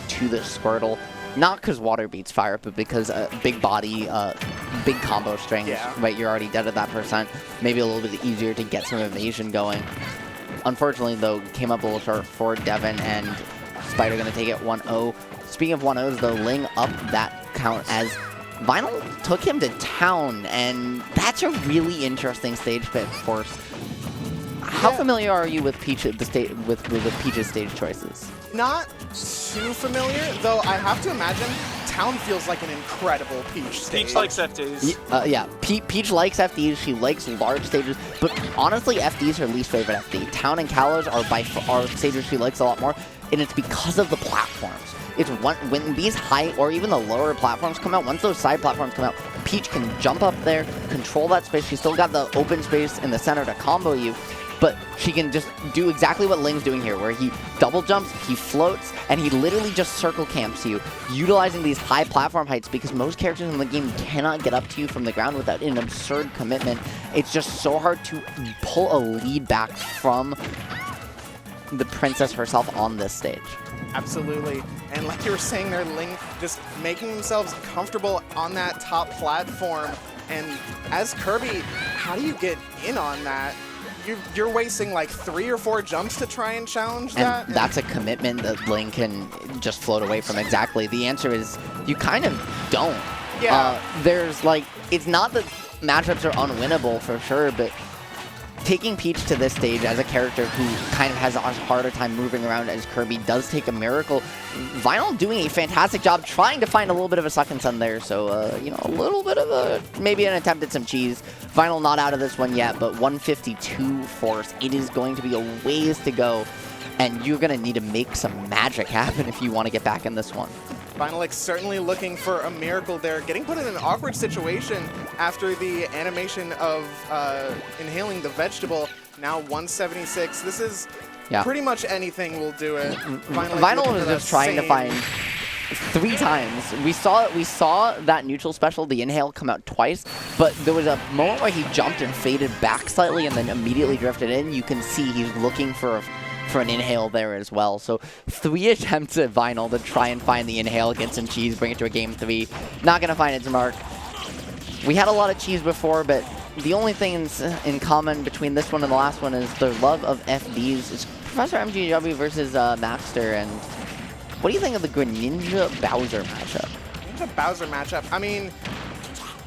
to the Squirtle. Not because water beats fire, but because big body, big combo strings, right? You're already dead at that percent. Maybe a little bit easier to get some evasion going. Unfortunately, though, came up a little short for Devin, and Spyder going to take it 1-0. Speaking of 1-0s, though, Ling up that count as Vinyl took him to town, and that's a really interesting stage pick, Force. How familiar are you with Peach with Peach's stage choices? Not too familiar, though I have to imagine Town feels like an incredible Peach stage. Peach likes FDs. Yeah, Peach likes FDs. She likes large stages, but honestly, FD is her least favorite FD. Town and Kalos are stages she likes a lot more, and it's because of the platforms. It's when these high or even the lower platforms come out, once those side platforms come out, Peach can jump up there, control that space. She's still got the open space in the center to combo you, but she can just do exactly what Ling's doing here, where he double jumps, he floats, and he literally just circle camps you, utilizing these high platform heights, because most characters in the game cannot get up to you from the ground without an absurd commitment. It's just so hard to pull a lead back from the princess herself on this stage. Absolutely. And like you were saying there, Ling just making themselves comfortable on that top platform. And as Kirby, how do you get in on that? You're wasting like 3 or 4 jumps to try and challenge that. And that's a commitment that Ling can just float away from exactly. The answer is you kind of don't. Yeah. There's like, it's not that matchups are unwinnable for sure, but taking Peach to this stage as a character who kind of has a harder time moving around as Kirby does take a miracle. Vinyl doing a fantastic job trying to find a little bit of a second sun there, so, you know, a little bit of maybe an attempt at some cheese. Vinyl not out of this one yet, but 152 Force. It is going to be a ways to go, and you're going to need to make some magic happen if you want to get back in this one. Vinylic certainly looking for a miracle there, getting put in an awkward situation after the animation of inhaling the vegetable. Now 176. This is pretty much anything will do it. Vinyl is just trying to find 3 times. We saw that neutral special, the inhale, come out twice, but there was a moment where he jumped and faded back slightly and then immediately drifted in. You can see he's looking for an inhale there as well. So 3 attempts at Vinyl to try and find the inhale, get some cheese, bring it to a game 3. Not going to find its mark. We had a lot of cheese before, but the only things in common between this one and the last one is their love of FBs. It's Professor MGW versus Masstxr, and what do you think of the Greninja-Bowser matchup? Greninja-Bowser matchup. I mean,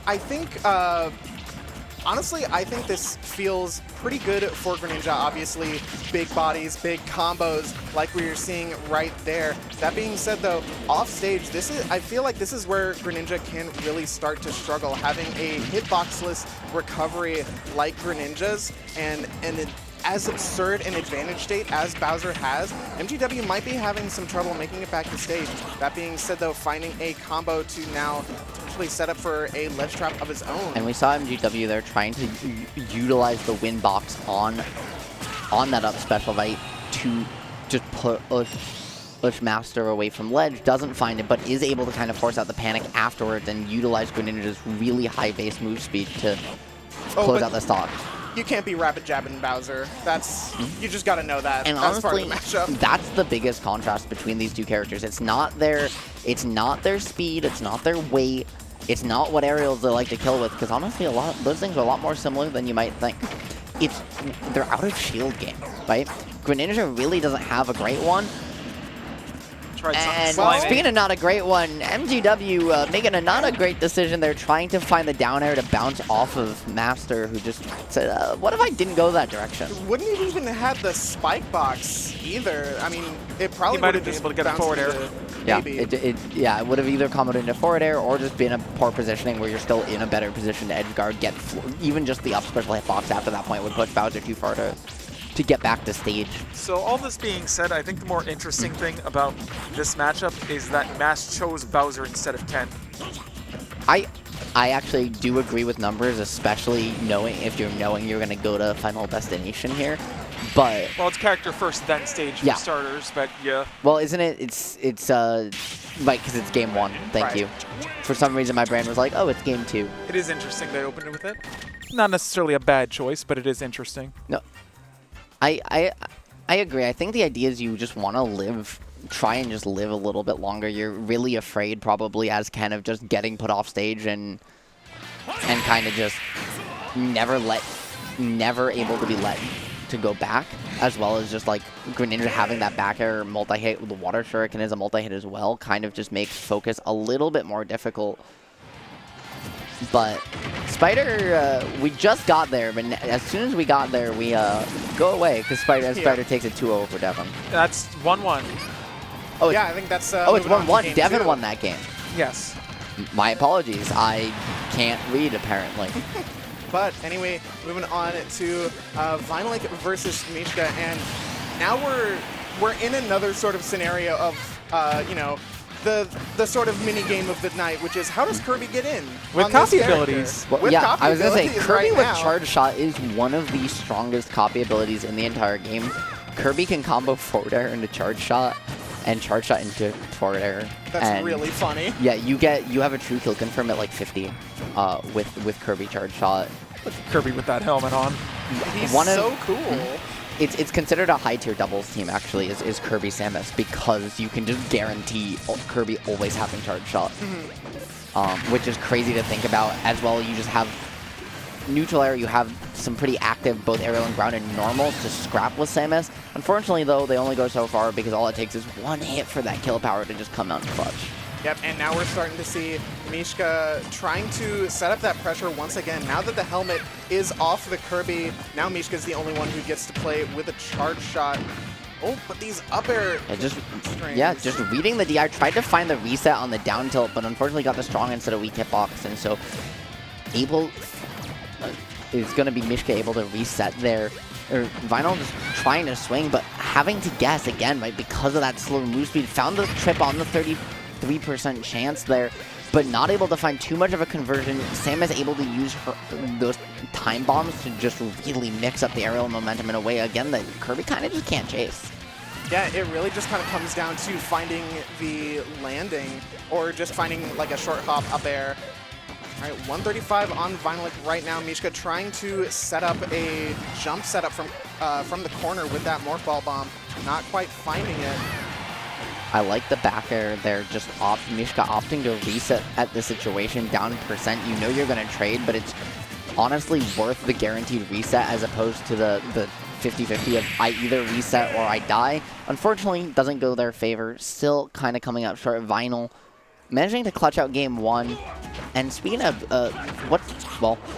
I think, honestly, I think this feels pretty good for Greninja. Obviously, big bodies, big combos, like we were seeing right there. That being said, though, off stage, I feel like this is where Greninja can really start to struggle. Having a hitboxless recovery like Greninja's, and as absurd an advantage state as Bowser has, MGW might be having some trouble making it back to stage. That being said, though, finding a combo to now potentially set up for a ledge trap of his own. And we saw MGW there trying to utilize the win box on that up special right to just push Masstxr away from ledge, doesn't find it, but is able to kind of force out the panic afterwards and utilize Greninja's really high base move speed to close out the stock. You can't be rapid jabbing Bowser. You just got to know that. And that's honestly, part of the matchup. that's the biggest contrast between these two characters. It's not their speed, it's not their weight, it's not what aerials they like to kill with, because honestly, those things are a lot more similar than you might think. They're out of shield game, right? Greninja really doesn't have a great one. And speaking of not a great one, MGW making a not a great decision. They're trying to find the down air to bounce off of Masstxr, who just said, what if I didn't go that direction? Wouldn't have even had the spike box either. I mean, it probably might have been able to get a forward air. Yeah, it would have either comboed into forward air or just been a poor positioning where you're still in a better position to edge guard, even just the up special hitbox after that point would push Bowser too far to get back to stage. So all this being said, I think the more interesting thing about this matchup is that Mass chose Bowser instead of Ken. I actually do agree with numbers, especially if you're knowing you're going to go to Final Destination here. But well, it's character first, then stage for starters, but yeah. Well, isn't it? It's right, because it's game 1. Thank you. For some reason, my brain was like, oh, it's game 2. It is interesting they opened it with it. Not necessarily a bad choice, but it is interesting. No. I agree. I think the idea is you just want to try and just live a little bit longer. You're really afraid probably as Ken of just getting put off stage and kind of just never able to be let to go back, as well as just like Greninja having that back air multi-hit with the water shuriken is a multi-hit as well, kind of just makes focus a little bit more difficult. But Spyder, we just got there, but as soon as we got there, we go away because Spyder takes it 2-0 over Devon. That's 1-1. Oh, yeah, I think that's. Oh, it's 1-1. Devon won that game. Yes. My apologies. I can't read apparently. But anyway, moving on to Vinylic versus Mishka, and now we're in another sort of scenario of you know, the sort of mini game of the night, which is how does Kirby get in with copy abilities? Well, yeah, I was gonna say Kirby with Charge Shot is one of the strongest copy abilities in the entire game. Kirby can combo forward air into Charge Shot and Charge Shot into forward air. That's really funny. Yeah, you have a true kill confirm at like 50 with Kirby Charge Shot. Look at Kirby with that helmet on. He's so cool. It's considered a high-tier doubles team, actually, is Kirby Samus, because you can just guarantee Kirby always having Charge Shot, which is crazy to think about. As well, you just have neutral air, you have some pretty active both aerial and ground and normal to scrap with Samus. Unfortunately, though, they only go so far because all it takes is one hit for that kill power to just come out and clutch. Yep, and now we're starting to see Mishka trying to set up that pressure once again. Now that the helmet is off the Kirby, now Mishka's the only one who gets to play with a Charge Shot. Oh, but these up air strings. Just reading the DI. Tried to find the reset on the down tilt, but unfortunately got the strong instead of weak hitbox, and so is going to be Mishka able to reset there. Or Vinyl just trying to swing, but having to guess again, right, because of that slow move speed. Found the trip on the 33% chance there, but not able to find too much of a conversion. Samus able to use those time bombs to just really mix up the aerial momentum in a way, again, that Kirby kind of just can't chase. Yeah, it really just kind of comes down to finding the landing or just finding like a short hop up air. All right, 135 on Vinylic right now. Mishka trying to set up a jump setup from the corner with that Morph Ball Bomb. Not quite finding it. I like the back air there, just Mishka opting to reset at the situation, down percent. You know you're going to trade, but it's honestly worth the guaranteed reset as opposed to the 50-50 of I either reset or I die. Unfortunately, doesn't go their favor. Still kind of coming up short. Vinyl managing to clutch out game 1. And speaking of,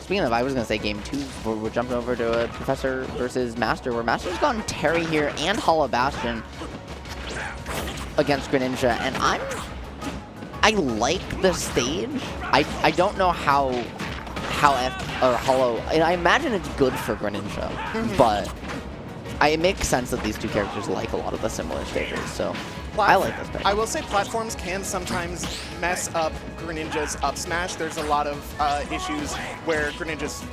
speaking of, I was going to say game 2, we're jumping over to Professor versus Masstxr, where Masstxr's gone Terry here and Hollow Bastion against Greninja, and I like the stage. I don't know how Hollow, I imagine it's good for Greninja, but it makes sense that these two characters like a lot of the similar stages, so I like this pick. I will say platforms can sometimes mess up Greninja's up smash. There's a lot of issues where Greninja's,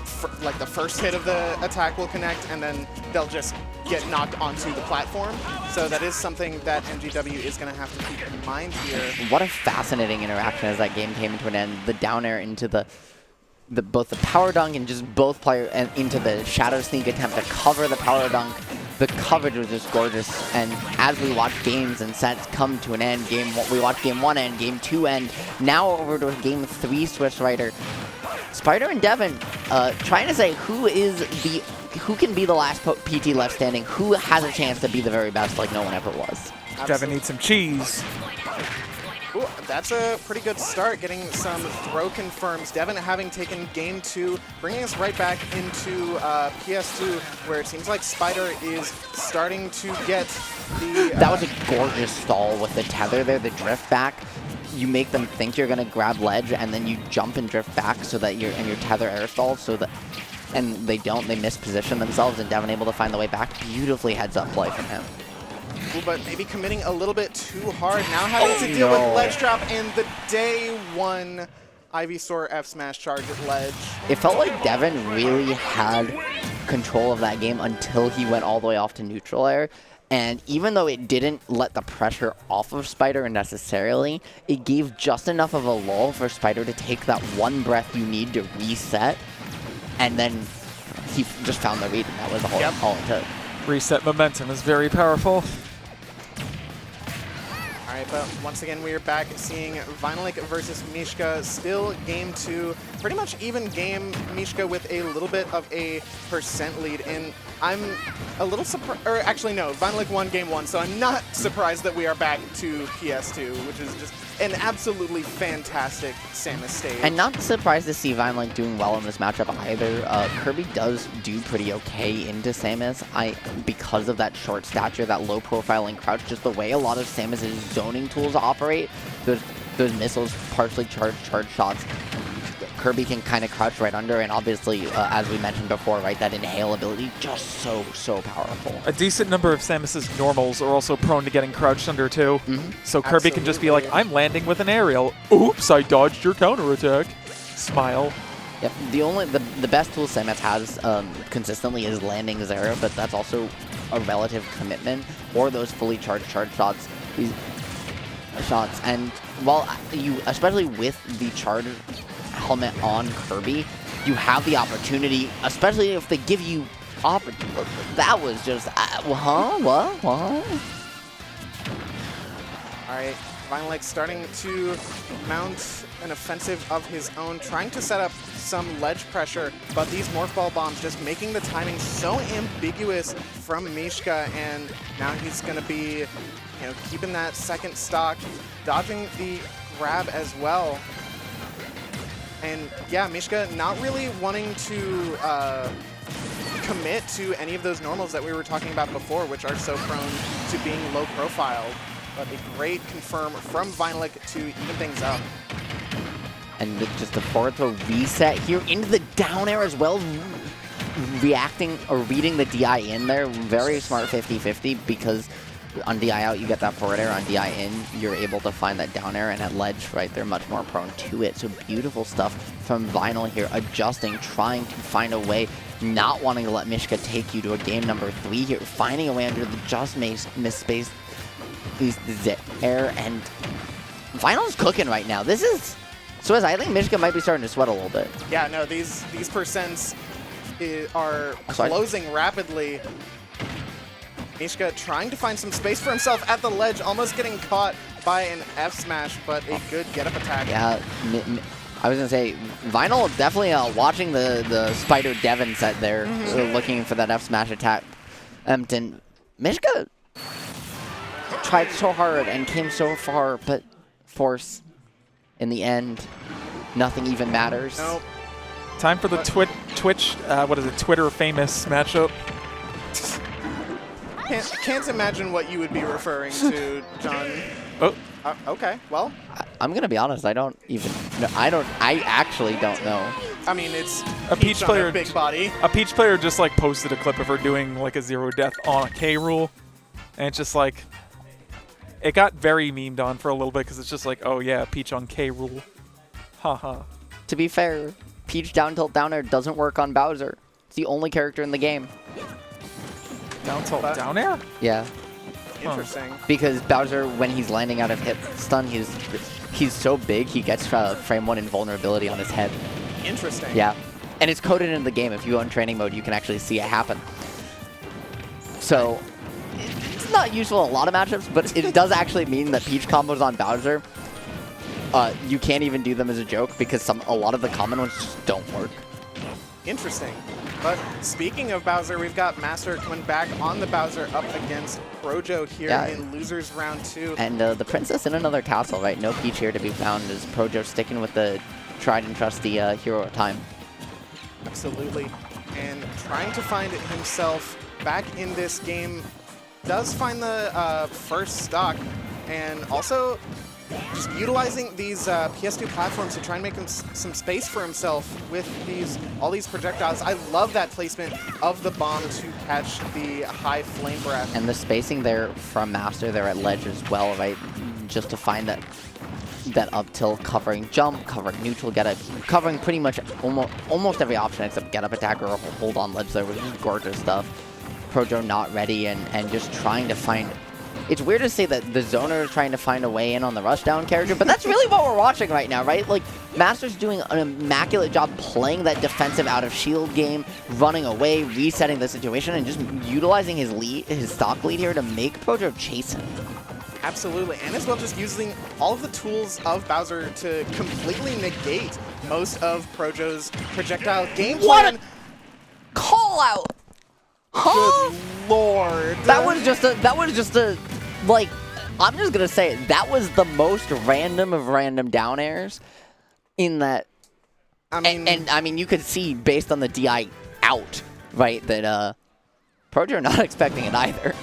like the first hit of the attack will connect and then they'll just get knocked onto the platform. So that is something that MGW is going to have to keep in mind here. What a fascinating interaction as that game came to an end. The down air into both the power dunk and just both players and into the shadow sneak attempt to cover the power dunk. The coverage was just gorgeous, and as we watch games and sets come to an end, we watch game 1 end, game 2 end, now over to game 3 SwissWriter. Spyder and Devin trying to say who can be the last PT left standing, who has a chance to be the very best like no one ever was. Absolutely. Devin needs some cheese. Ooh, that's a pretty good start, getting some throw confirms. Devin having taken game 2, bringing us right back into PS2, where it seems like Spyder is starting to get the... That was a gorgeous stall with the tether there, the drift back. You make them think you're going to grab ledge, and then you jump and drift back so that your tether air stalls, so that... And they don't, they misposition themselves, and Devin able to find the way back. Beautifully heads up play from him. Ooh, but maybe committing a little bit too hard. Now having to deal with ledge drop and the day 1 Ivysaur F smash charge at ledge. It felt like Devin really had control of that game until he went all the way off to neutral air. And even though it didn't let the pressure off of Spyder necessarily, it gave just enough of a lull for Spyder to take that one breath you need to reset. And then he just found the read, and that was all it took. Reset momentum is very powerful. All right, but once again, we are back seeing Vinylic versus Mishka. Still game 2, pretty much even game. Mishka with a little bit of a percent lead, and I'm a little surprised, or actually no, Vinylic won game 1, so I'm not surprised that we are back to PS2, which is just an absolutely fantastic Samus stage. And not surprised to see Vinylic doing well in this matchup either. Kirby does do pretty okay into Samus. Because of that short stature, that low profile and crouch, just the way a lot of Samus's zoning tools operate, those missiles, partially charged shots, Kirby can kind of crouch right under, and obviously, as we mentioned before, right, that inhale ability, just so powerful. A decent number of Samus's normals are also prone to getting crouched under too. So Kirby can just be like, I'm landing with an aerial. Oops, I dodged your counterattack. Smile. Yep, the best tool Samus has consistently is landing Zera, but that's also a relative commitment, or those fully charged shots. And while especially with the charge helmet on Kirby, you have the opportunity, especially if they give you that was just what? All right, Vinylic starting to mount an offensive of his own, trying to set up some ledge pressure, but these Morph Ball bombs just making the timing so ambiguous from Mishka, and now he's going to be, keeping that second stock, dodging the grab as well. And yeah, Mishka not really wanting to commit to any of those normals that we were talking about before, which are so prone to being low profile. But a great confirm from Vinylic to even things up. And just the forward throw reset here into the down air as well. Reacting or reading the DI in there. Very smart 50-50, because on DI out, you get that forward air. On DI in, you're able to find that down air, and at ledge, right, they're much more prone to it. So beautiful stuff from Vinyl here, adjusting, trying to find a way not wanting to let Mishka take you to a game number 3 here, finding a way under the just missed space. Is air, and Vinyl's cooking right now. This is Swizz. I think Mishka might be starting to sweat a little bit. Yeah, no, these percents are closing rapidly. Mishka trying to find some space for himself at the ledge, almost getting caught by an F smash, but a good get-up attack. Yeah, I was going to say, Vinyl definitely watching the Spyder Devon set there, looking for that F smash attack. And Mishka tried so hard and came so far, but Force, in the end, nothing even matters. Nope. Time for the Twitch, Twitter famous matchup. Can't imagine what you would be referring to, John. Oh. Okay, well. I'm going to be honest, I don't even know. I actually don't know. I mean, it's A Peach player, big body. A Peach player just like posted a clip of her doing like a 0 death on a K rule, and it's just like, it got very memed on for a little bit because it's just like, oh yeah, Peach on K rule. Haha. To be fair, Peach down tilt down air doesn't work on Bowser. It's the only character in the game. Down tilt down air? Yeah. Interesting. Because Bowser, when he's landing out of hit stun, he's so big, he gets frame 1 invulnerability on his head. Interesting. Yeah. And it's coded in the game. If you go in training mode, you can actually see it happen. So, it's not useful in a lot of matchups, but it does actually mean that Peach combos on Bowser, you can't even do them as a joke because a lot of the common ones just don't work. Interesting. But speaking of Bowser, we've got Masstxr coming back on the Bowser up against ProJo here in losers round 2. And the princess in another castle, right? No Peach here to be found. Is ProJo sticking with the tried and trusty hero of time? Absolutely. And trying to find himself back in this game. Does find the first stock. And also just utilizing these PS2 platforms to try and make him some space for himself with all these projectiles. I love that placement of the bomb to catch the high flame breath. And the spacing there from Masstxr there at ledge as well, right? Just to find that up tilt, covering jump, covering neutral, covering pretty much almost every option except get up attack or hold on ledge there, which is gorgeous stuff. ProJo not ready and just trying to find. It's weird to say that the zoner is trying to find a way in on the rushdown character, but that's really what we're watching right now, right? Like, Masstxr's doing an immaculate job playing that defensive out of shield game, running away, resetting the situation, and just utilizing his stock lead here to make ProJo chase him. Absolutely, and as well just using all of the tools of Bowser to completely negate most of ProJo's projectile game What plan. a call out! Huh? Good lord. That was just a, like, I'm just gonna say it. That was the most random of random down airs in that. I mean, and I mean, you could see based on the DI out, right, that ProJo not expecting it either.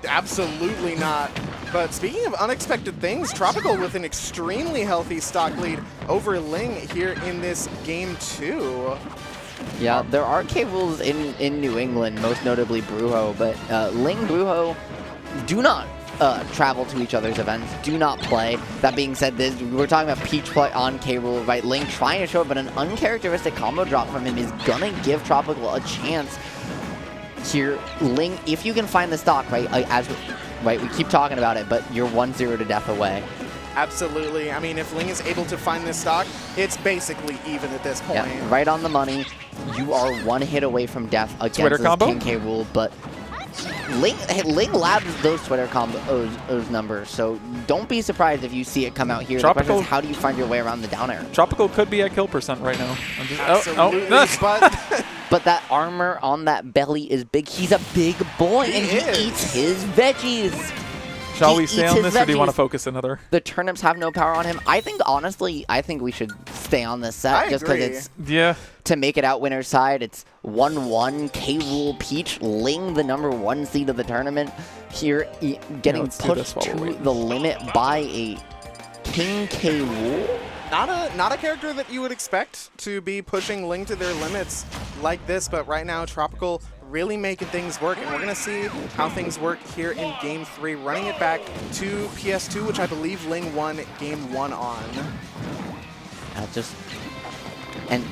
absolutely not. But speaking of unexpected things, Tropical with an extremely healthy stock lead over Ling here in this game 2. Yeah, there are K rules in New England, most notably Brujo, but Ling, Brujo do not travel to each other's events, do not play. That being said, we're talking about Peach play on K rule, right? Ling trying to show it, but an uncharacteristic combo drop from him is gonna give Tropical a chance here. Ling, if you can find the stock, right, right, we keep talking about it, but you're 1-0 to death away. Absolutely. I mean, if Ling is able to find this stock, it's basically even at this point. Yeah, right on the money. You are one hit away from death against Twitter this combo? King K rule, but Ling labs those Twitter combos, those numbers, so don't be surprised if you see it come out here. Tropical, the question is, how do you find your way around the down air? Tropical could be at kill percent right now. I'm just, Absolutely, but But that armor on that belly is big. He's a big boy, and he eats his veggies. shall we stay on this, or do you want to focus another? The turnips have no power on him. I think, honestly, we should stay on this set. I just agree. because it's Yeah. to make it out winner's side. It's 1-1, K-Rule Peach, Ling, the #1 seed of the tournament, here getting let's do this pushed while we're to waiting. the limit by a King K-Rule. Not a character that you would expect to be pushing Ling to their limits like this, but right now Tropical really making things work, and we're going to see how things work here in Game 3, running it back to PS2, which I believe Ling won Game 1 on. And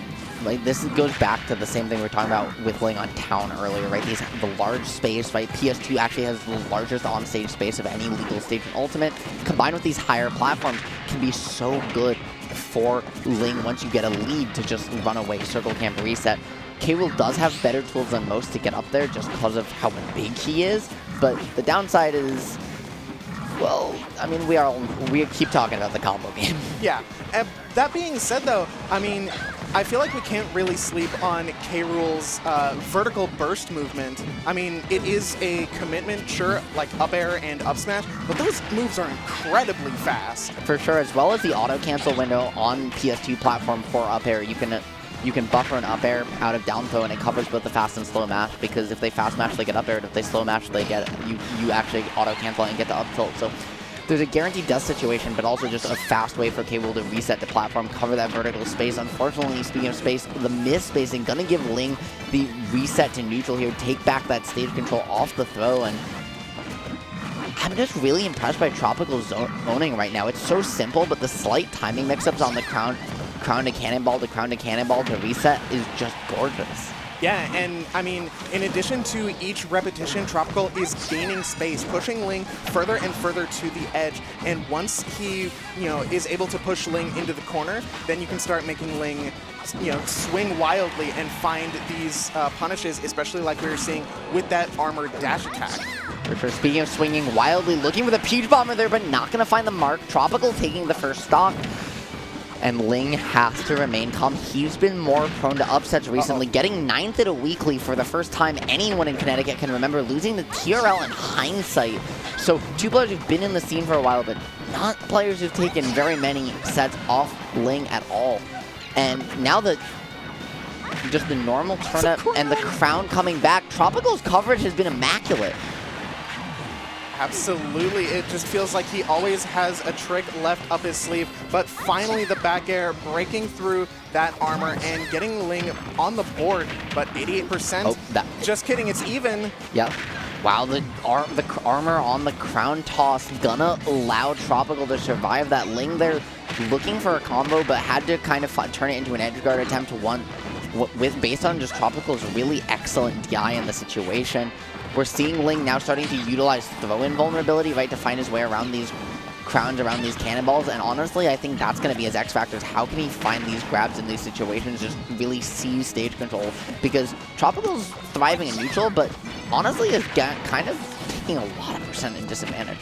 like this goes back to the same thing we were talking about with Ling on Town earlier, right? The large space, right? PS2 actually has the largest on-stage space of any legal stage in Ultimate. Combined with these higher platforms can be so good for Ling once you get a lead to just run away, circle camp, reset. K-Will does have better tools than most to get up there just because of how big he is, but the downside is, well, I mean, we keep talking about the combo game. Yeah. That being said, though, I mean, I feel like we can't really sleep on K-Rool's vertical burst movement. I mean, it is a commitment, sure, like up air and up smash, but those moves are incredibly fast. For sure, as well as the auto cancel window on PS2 platform for up air, you can buffer an up air out of down throw, and it covers both the fast and slow mash, because if they fast mash, they get up air, and if they slow mash, they get you actually auto cancel and get the up tilt. So there's a guaranteed death situation, but also just a fast way for K-Will to reset the platform, cover that vertical space. Unfortunately, speaking of space, the miss spacing gonna give Ling the reset to neutral here, take back that stage control off the throw, and I'm just really impressed by Tropical's owning right now. It's so simple, but the slight timing mix-ups on the crown to cannonball to crown to cannonball to reset is just gorgeous. Yeah, and I mean, in addition to each repetition, Tropical is gaining space, pushing Ling further and further to the edge. And once he, is able to push Ling into the corner, then you can start making Ling, swing wildly and find these punishes, especially like we were seeing with that armored dash attack. For sure. Speaking of swinging wildly, looking for the Peach Bomber there, but not going to find the mark. Tropical taking the first stock. And Ling has to remain calm. He's been more prone to upsets recently, getting 9th at a weekly for the first time anyone in Connecticut can remember, losing to TRL in hindsight. So 2 players who've been in the scene for a while, but not players who've taken very many sets off Ling at all. And now that just the normal turnip and the crown coming back, Tropical's coverage has been immaculate. Absolutely, it just feels like he always has a trick left up his sleeve, but finally the back air breaking through that armor and getting Ling on the board, but 88%. Oh, just kidding, it's even. Yep. Wow, the armor on the crown toss gonna allow Tropical to survive that. Ling there looking for a combo, but had to kind of turn it into an edge guard attempt to one based on just Tropical's really excellent DI in the situation. We're seeing Ling now starting to utilize throw-in vulnerability, right, to find his way around these crowns, around these cannonballs, and honestly, I think that's going to be his X-Factors. How can he find these grabs in these situations, just really seize stage control? Because Tropical's thriving in neutral, but honestly is kind of taking a lot of percent in disadvantage.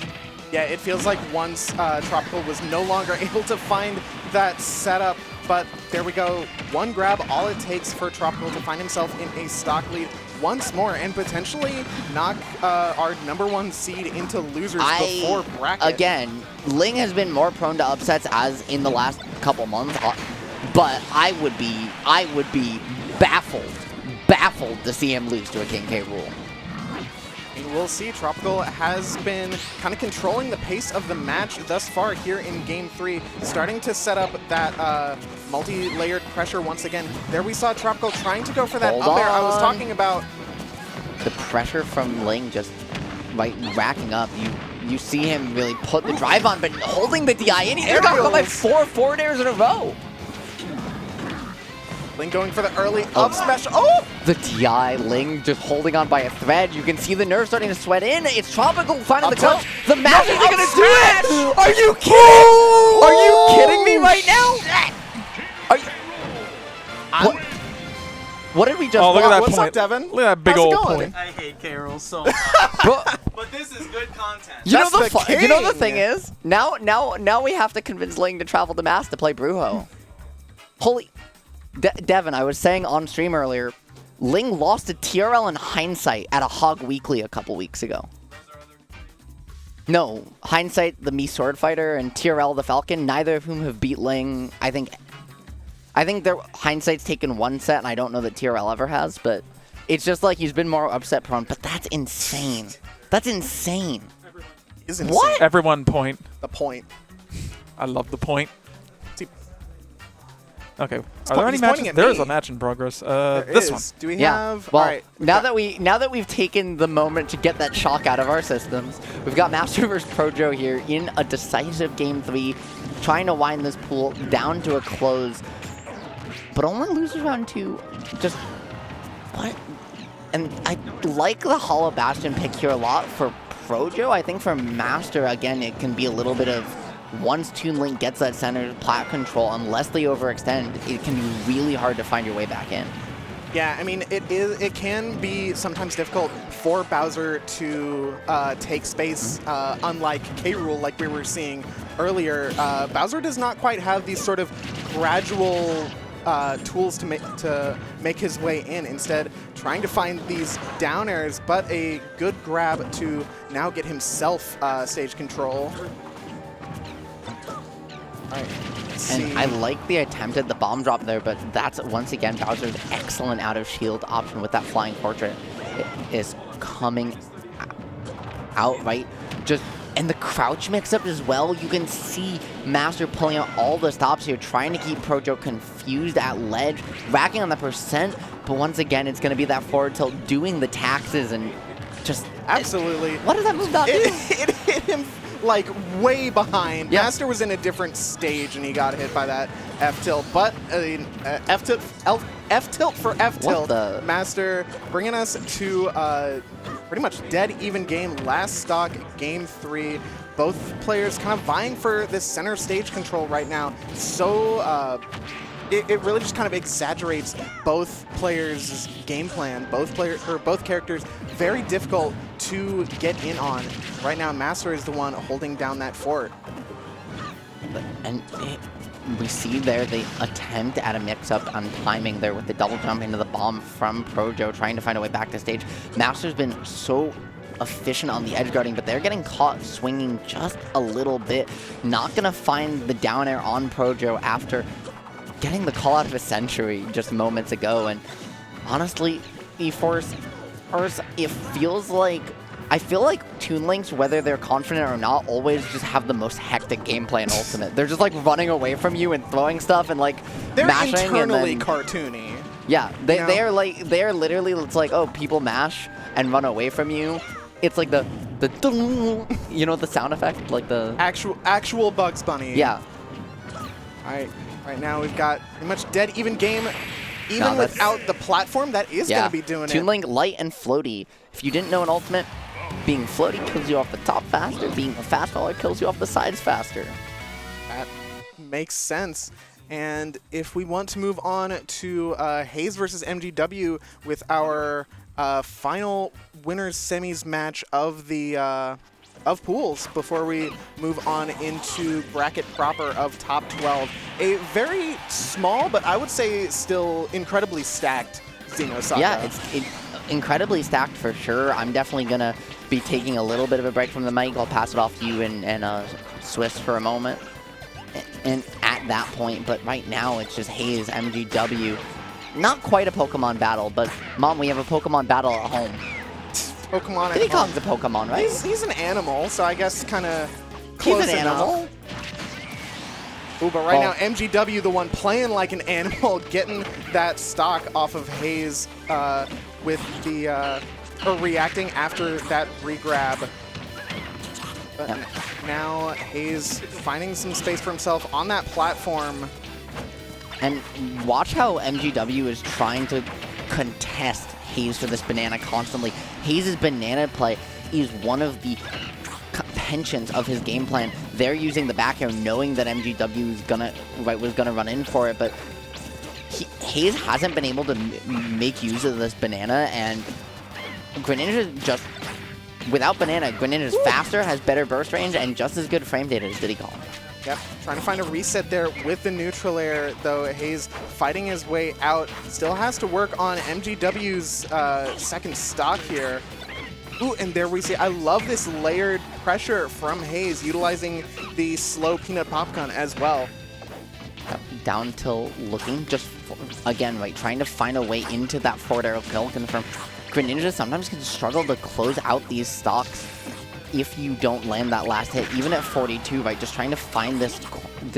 Yeah, it feels like once Tropical was no longer able to find that setup, but there we go. One grab, all it takes for Tropical to find himself in a stock lead once more and potentially knock our #1 seed into losers before bracket. Again, Ling has been more prone to upsets as in the last couple months, but I would be baffled to see him lose to a King K. Rool. And we'll see. Tropical has been kind of controlling the pace of the match thus far here in Game 3, starting to set up that multi-layered pressure once again. There we saw Tropical trying to go for that up air I was talking about. The pressure from Ling just racking up. You see him really put the drive on, but holding the DI in. He's got like 4 forward airs in a row. Ling going for the early up smash. Oh! The DI, Ling just holding on by a thread. You can see the nerve starting to sweat in. It's Tropical finding the clutch. The match is going to do it! Are you kidding? Are you kidding me right now? Are you... What did we just look at that What's point. up, Devin? Look at that big How's it old going? point. I hate K-Rool so much. But this is good content. You know That's the you know the king. thing is, now we have to convince Ling to travel to Mass to play Brujo. Holy... Devin, I was saying on stream earlier, Ling lost to TRL in hindsight at a Hog Weekly a couple weeks ago. No, hindsight, the Mii Sword Fighter, and TRL the Falcon, neither of whom have beat Ling. I think their hindsight's taken 1 set, and I don't know that TRL ever has, but it's just like he's been more upset prone. But that's insane. That's insane. Is insane. What? Everyone point. The point. I love the point. See, Okay. Are he's there any pointing matches? at There is me. a match in progress. there This is. one. Do we Yeah. have? Well, All right. now that we've taken the moment to get that shock out of our systems, we've got Masstxr versus ProJo here in a decisive Game 3, trying to wind this pool down to a close. but only loses round 2. Just what? And I like the Hollow Bastion pick here a lot for ProJo. I think for Masstxr, again, it can be a little bit of once Toon Link gets that center plat control, unless they overextend, it can be really hard to find your way back in. Yeah, I mean, it can be sometimes difficult for Bowser to take space, unlike K. Rool, like we were seeing earlier. Bowser does not quite have these sort of gradual tools to make his way in. Instead, trying to find these down airs, but a good grab to now get himself stage control. All right. And I like the attempt at the bomb drop there, but that's, once again, Bowser's excellent out-of-shield option with that flying portrait. It is coming out, right? And the crouch mix-up as well. You can see Masstxr pulling out all the stops here, trying to keep ProJo confused at ledge, racking on the percent, but once again, it's going to be that forward tilt, doing the taxes, and just... Absolutely. What does that move not do? It hit him like way behind. Yep. Masstxr was in a different stage and he got hit by that F-tilt, but F-tilt for F-tilt. Masstxr bringing us to pretty much dead even game, last stock, game 3. Both players kind of vying for this center stage control right now. So it really just kind of exaggerates both players' game plan. Both characters very difficult to get in on. Right now, Masstxr is the one holding down that fort. And we see there the attempt at a mix-up on timing there with the double jump into the bomb from ProJo, trying to find a way back to stage. Masstxr's been so efficient on the edge guarding, but they're getting caught swinging just a little bit. Not going to find the down air on ProJo after getting the call out of a century just moments ago. And honestly, E-Force, it feels like, I feel like Toon Links, whether they're confident or not, always just have the most hectic gameplay in Ultimate. They're just like running away from you and throwing stuff and like they're mashing. Internally and then, cartoony. Yeah, they are literally, it's like, oh, people mash and run away from you. It's like the you know, the sound effect, like the actual Bugs Bunny. Yeah. All right. Right now we've got pretty much dead even game. Even without the platform, that is going to be doing Toon Link light and floaty. If you didn't know in Ultimate, being floaty kills you off the top faster. Being a fast faller kills you off the sides faster. That makes sense. And if we want to move on to Haze versus MGW with our final winners semis match of the of pools before we move on into bracket proper of top 12. A very small, but I would say still incredibly stacked Xenosaga. Yeah, it's incredibly stacked for sure. I'm definitely going to be taking a little bit of a break from the mic. I'll pass it off to you and Swiss for a moment. And at that point, but right now it's just Haze, MGW. Not quite a Pokemon battle, but Mom, we have a Pokemon battle at home. Pokemon Diddy Kong's a Pokemon, right? He's an animal, so I guess kind of close He's an animal. Ooh, but right now, MGW, the one playing like an animal, getting that stock off of Haze with the, or reacting after that re-grab. But now Haze finding some space for himself on that platform. And watch how MGW is trying to contest Haze for this banana constantly. Haze's banana play is one of the pensions of his game plan. They're using the back air knowing that MGW was gonna run in for it, but Haze hasn't been able to make use of this banana, and Greninja just, without banana, Greninja's faster, has better burst range, and just as good frame data as Diddy Kong. Yep, trying to find a reset there with the neutral air, though Haze fighting his way out. Still has to work on MGW's second stock here. Ooh, and there we see, I love this layered pressure from Haze, utilizing the slow peanut popcorn as well. Down till looking, just again, right, trying to find a way into that forward air kill confirm. Greninja sometimes can struggle to close out these stocks if you don't land that last hit, even at 42, right? Just trying to find this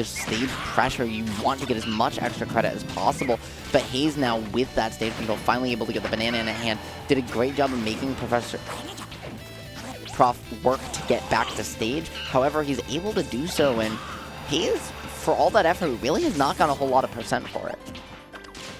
stage pressure. You want to get as much extra credit as possible, but Haze now with that stage control, finally able to get the banana in hand, did a great job of making Prof work to get back to stage. However, he's able to do so, and Haze, for all that effort, really has not got a whole lot of percent for it.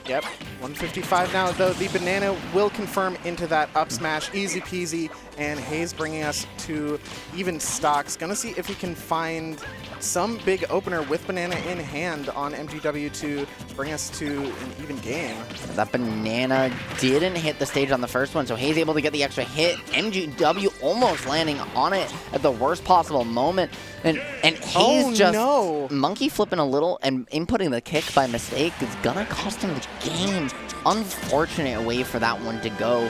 Yep, 155 now, though. The banana will confirm into that up smash. Easy peasy. And Haze bringing us to even stocks. Gonna see if he can find some big opener with banana in hand on MGW to bring us to an even game. That banana didn't hit the stage on the first one, so Haze able to get the extra hit. MGW almost landing on it at the worst possible moment. And Haze just monkey flipping a little and inputting the kick by mistake is gonna cost him the game. Unfortunate way for that one to go,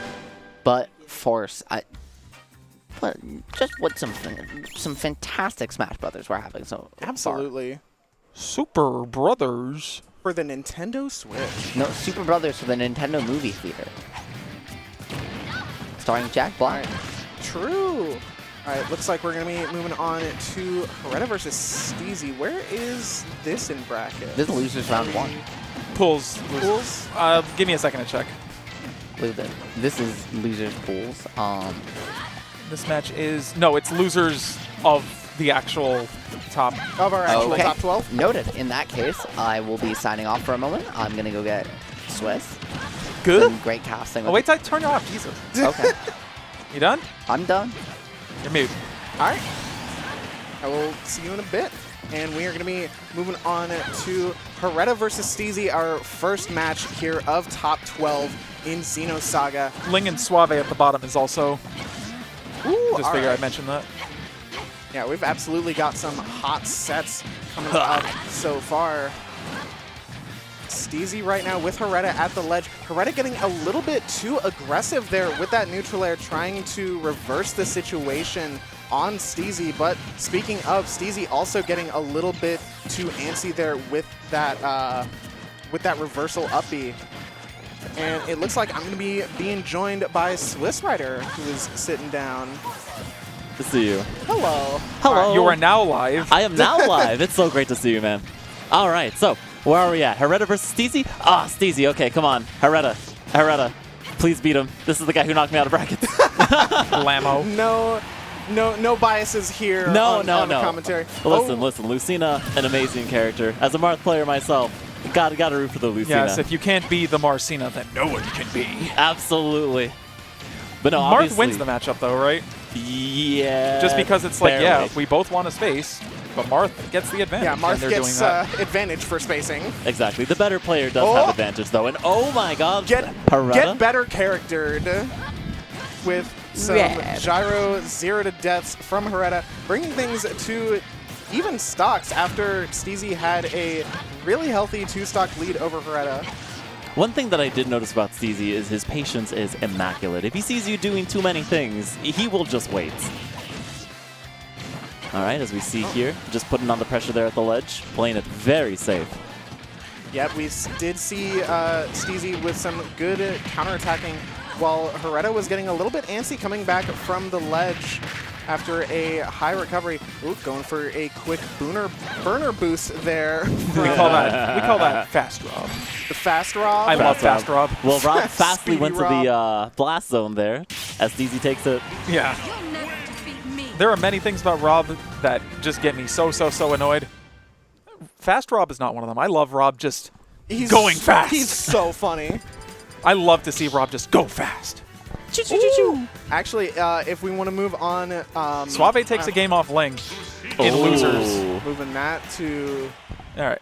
but force. But just what some fantastic Smash Brothers we're having so Absolutely. Super Brothers. For the Nintendo Switch. No, Super Brothers for the Nintendo movie theater. Starring Jack Black. True. All right, looks like we're going to be moving on to Hareta versus Steezy. Where is this in bracket? This is losers round 1. Pools. Pools? Give me a second to check. Look at this. This is losers pools. This match is... No, it's losers of the actual top. Of our actual top 12? Noted. In that case, I will be signing off for a moment. I'm going to go get Swiss. Good. Some great casting. Oh, wait till I turn it off. Jesus. Okay. You done? I'm done. You're mute. All right. I will see you in a bit. And we are going to be moving on to Hareta versus Steezy, our first match here of top 12 in Xenosaga. Ling and Suave at the bottom is also... Ooh, just figured I'd mention that. Yeah, we've absolutely got some hot sets coming up so far. Steezy right now with Hareta at the ledge. Hareta getting a little bit too aggressive there with that neutral air, trying to reverse the situation on Steezy. But speaking of, Steezy also getting a little bit too antsy there with that reversal up B. And it looks like I'm going to be being joined by SwissWriter, who is sitting down. To see you. Hello. Hello. You are now live. I am now live. It's so great to see you, man. All right, so where are we at? Hareta versus Steezy? Ah, Steezy. Okay, come on. Hareta. Please beat him. This is the guy who knocked me out of brackets. Lamo. No biases here on the commentary. Listen. Lucina, an amazing character. As a Marth player myself, gotta root for the Lucina. Yes, if you can't be the Marcina, then no one can be. Absolutely. But no, Marth obviously wins the matchup, though, right? Yeah. Just because it's like, yeah, we both want a space, but Marth gets the advantage. Yeah, Marth gets advantage for spacing. Exactly. The better player does have advantage, though. And oh my god, get better charactered with some gyro 0 to deaths from Hareta, bringing things to even stocks after Steezy had a really healthy 2-stock lead over Hareta. One thing that I did notice about Steezy is his patience is immaculate. If he sees you doing too many things, he will just wait. All right, as we see here, just putting on the pressure there at the ledge, playing it very safe. Yep, we did see Steezy with some good counterattacking, while Hareta was getting a little bit antsy coming back from the ledge after a high recovery. Ooh, going for a quick burner boost there. We call that fast Rob. The fast Rob. I love fast Rob. Well, Rob fastly went to the blast zone there as Steezy takes it. Yeah. There are many things about Rob that just get me so annoyed. Fast Rob is not one of them. I love Rob just going fast. He's so funny. I love to see Rob just go fast. Actually, if we want to move on... Suave takes a game off Ling in losers. Moving that to... All right.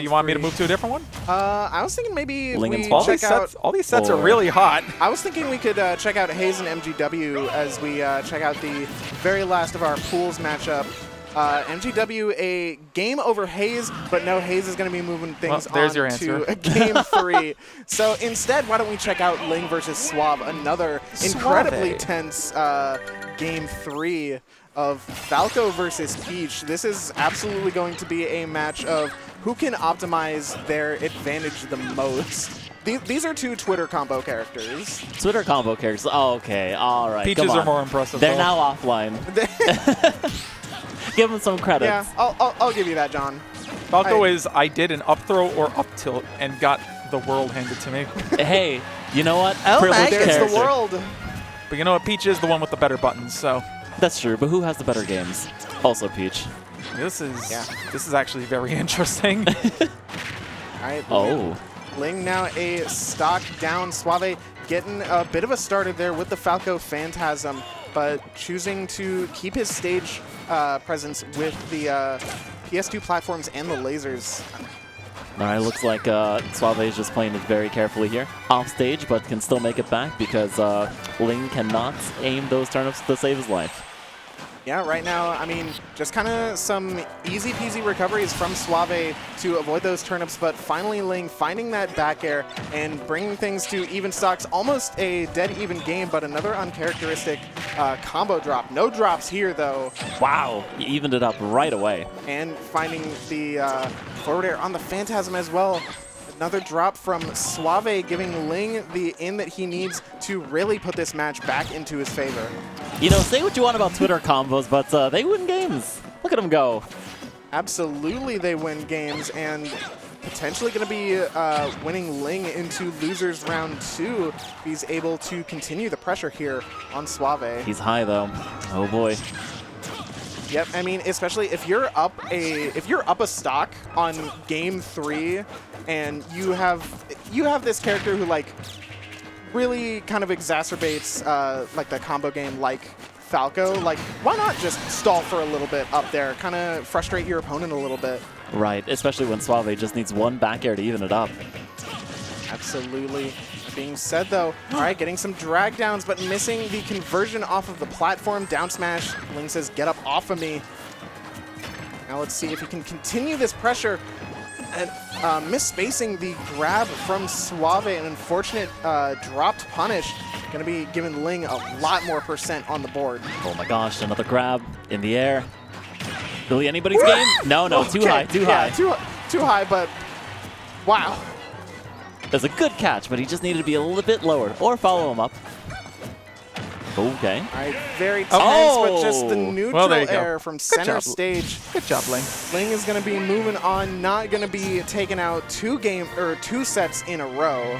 You want me to move to a different one? I was thinking maybe Ling we and check out... All these sets are really hot. I was thinking we could check out Haze and MGW as we check out the very last of our pools matchup. MGW a game over Haze, but no, Haze is going to be moving things on to game 3. So instead, why don't we check out Ling versus Suave, another incredibly tense game 3 of Falco versus Peach. This is absolutely going to be a match of who can optimize their advantage the most. These are two Twitter combo characters. Twitter combo characters. Oh, okay, all right. Peaches are more impressive. They're now offline. Give them some credits. Yeah, I'll give you that, John. Falco is I did an up throw or up tilt and got the world handed to me. Hey, you know what? There's the world. But you know what? Peach is the one with the better buttons, so. That's true, but who has the better games? Also Peach. This is actually very interesting. All right, Ling now a stock down. Suave getting a bit of a starter there with the Falco Phantasm, but choosing to keep his stage presence with the PS2 platforms and the lasers. All right, looks like Suave is just playing it very carefully here. Off stage, but can still make it back because Ling cannot aim those turnips to save his life. Yeah, right now, I mean, just kind of some easy peasy recoveries from Suave to avoid those turnips, but finally Ling finding that back air and bringing things to even stocks. Almost a dead even game, but another uncharacteristic combo drop. No drops here, though. Wow, he evened it up right away. And finding the forward air on the Phantasm as well. Another drop from Suave, giving Ling the in that he needs to really put this match back into his favor. You know, say what you want about Twitter combos, but they win games. Look at them go. Absolutely they win games, and potentially going to be winning Ling into losers round 2 if he's able to continue the pressure here on Suave. He's high, though. Oh, boy. Yep, I mean, especially if you're up a stock on game 3, and you have this character who like really kind of exacerbates like the combo game like Falco. Like, why not just stall for a little bit up there, kind of frustrate your opponent a little bit? Right, especially when Suave just needs one back air to even it up. Absolutely. Being said, though, all right, getting some drag downs, but missing the conversion off of the platform. Down smash. Ling says, get up off of me. Now let's see if he can continue this pressure. And misspacing the grab from Suave, an unfortunate dropped punish. Going to be giving Ling a lot more % on the board. Oh my gosh, another grab in the air. Really anybody's game? No, no, too high, too high. Too high, but wow. There's a good catch, but he just needed to be a little bit lower or follow him up. Okay. All right, very tense, but just the neutral there you go. air from center stage. Good job, Ling. Ling is going to be moving on, not going to be taking out two sets in a row.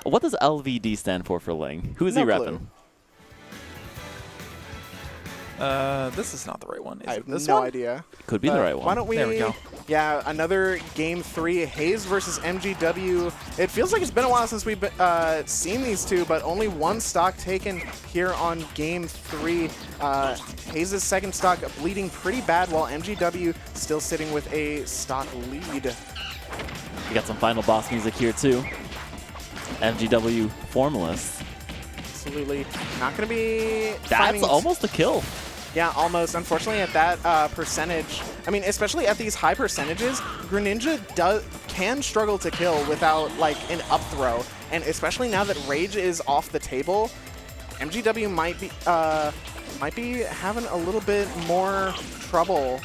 What does LVD stand for Ling? Who is he No repping? clue. This is not the right one. Is I it have this no one? idea. Could be the right one. Why don't we? There we go. Yeah, another game 3, Haze versus MGW. It feels like it's been a while since we've seen these two, but only one stock taken here on game 3. Haze's second stock bleeding pretty bad, while MGW still sitting with a stock lead. We got some final boss music here too. MGW Formless. Absolutely not going to be. That's almost a kill. Yeah, almost. Unfortunately, at that percentage, I mean, especially at these high percentages, Greninja can struggle to kill without like an up throw, and especially now that Rage is off the table, MGW might be having a little bit more trouble.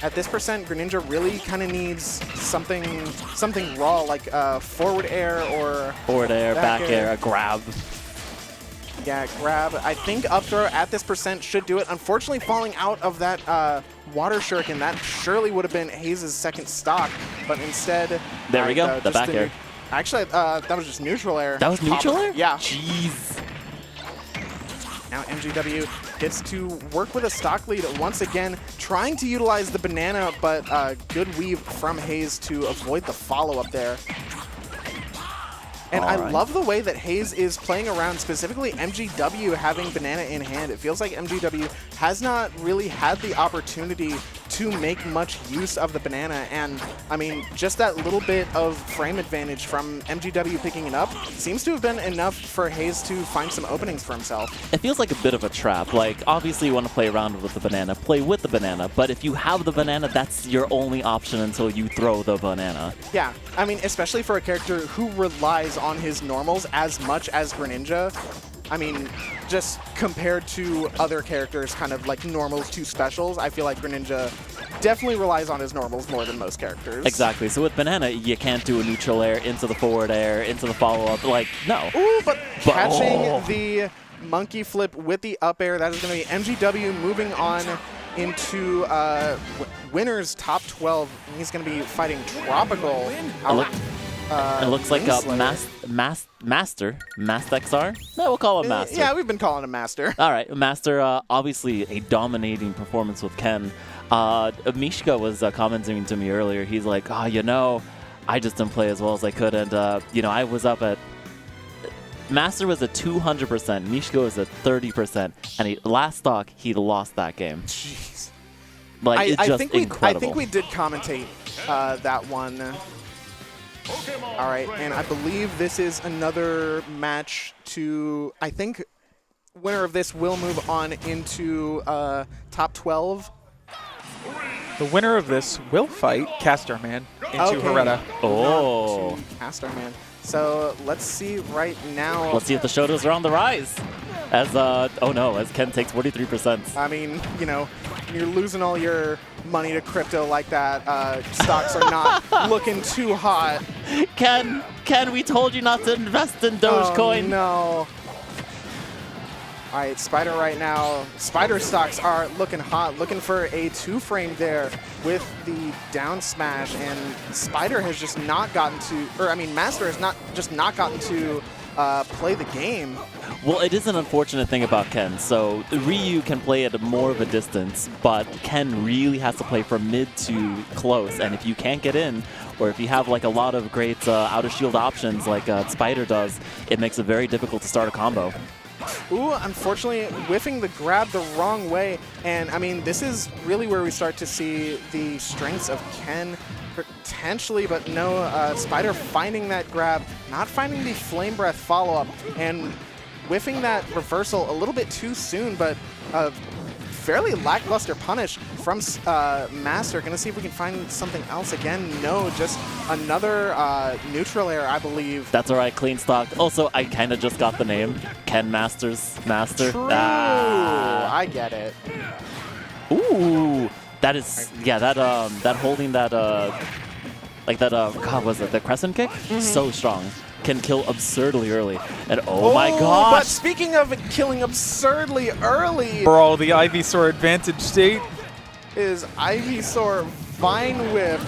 At this percent, Greninja really kind of needs something raw, like forward air or Forward air, back air, a grab. Yeah, grab. I think up throw at this percent should do it. Unfortunately, falling out of that water shuriken, that surely would have been Haze's second stock, but instead... There we go, the back air. Actually, that was just neutral air. That was neutral air? Yeah. Jeez. Now MGW gets to work with a stock lead once again, trying to utilize the banana, but good weave from Haze to avoid the follow-up there. And I love the way that Haze is playing around, specifically MGW having banana in hand. It feels like MGW has not really had the opportunity to make much use of the banana. And, I mean, just that little bit of frame advantage from MGW picking it up seems to have been enough for Haze to find some openings for himself. It feels like a bit of a trap. Like, obviously you want to play around with the banana, play with the banana, but if you have the banana, that's your only option until you throw the banana. Yeah, I mean, especially for a character who relies on his normals as much as Greninja. I mean, just compared to other characters, kind of like normals to specials, I feel like Greninja definitely relies on his normals more than most characters. Exactly. So with banana, you can't do a neutral air into the forward air, into the follow-up. Like, no. Ooh, but catching the monkey flip with the up air, that is going to be MGW moving on into winner's top 12. He's going to be fighting Tropical. It looks like Masstxr. No, we'll call him Masstxr. Yeah, we've been calling him Master. All right, Masstxr, obviously a dominating performance with Ken. Mishka was commenting to me earlier. He's like, oh, you know, I just didn't play as well as I could, and you know, I was up at Masstxr was at 200%, Mishka was at 30%, and last stock he lost that game. Jeez. Like it's just incredible. I think we did commentate that one. All right, and I believe this is another match to. I think winner of this will move on into top 12. The winner of this will fight Caststarman into Hareta. Oh. Caststarman. So let's see right now. Let's see if the Shotos are on the rise. As oh no, as Ken takes 43%. I mean, you know, you're losing all your money to crypto like that. Stocks are not looking too hot. Ken, we told you not to invest in Dogecoin. Oh, no. All right, Spyder right now. Spyder stocks are looking hot, looking for a 2-frame there with the down smash, and Spyder has just not gotten to, or I mean, Masstxr has not gotten to play the game. Well, it is an unfortunate thing about Ken. So Ryu can play at more of a distance, but Ken really has to play from mid to close, and if you can't get in, or if you have like a lot of great outer shield options like Spyder does, it makes it very difficult to start a combo. Ooh, unfortunately, whiffing the grab the wrong way. And, I mean, this is really where we start to see the strengths of Ken, potentially, but no, Spyder finding that grab, not finding the Flame Breath follow-up, and whiffing that reversal a little bit too soon, but fairly lackluster punish from Masstxr. Gonna see if we can find something else again. No, just another neutral air, I believe. That's all right, clean stock. Also, I kind of just got the name. Ken Masstxr's Master. True. Ah. I get it. Ooh, that is, yeah, that holding that, like that, God, was it the crescent kick? So strong. Can kill absurdly early. And oh my gosh! But speaking of killing absurdly early, Brawl, the Ivysaur advantage state. is Ivysaur Vine Whip.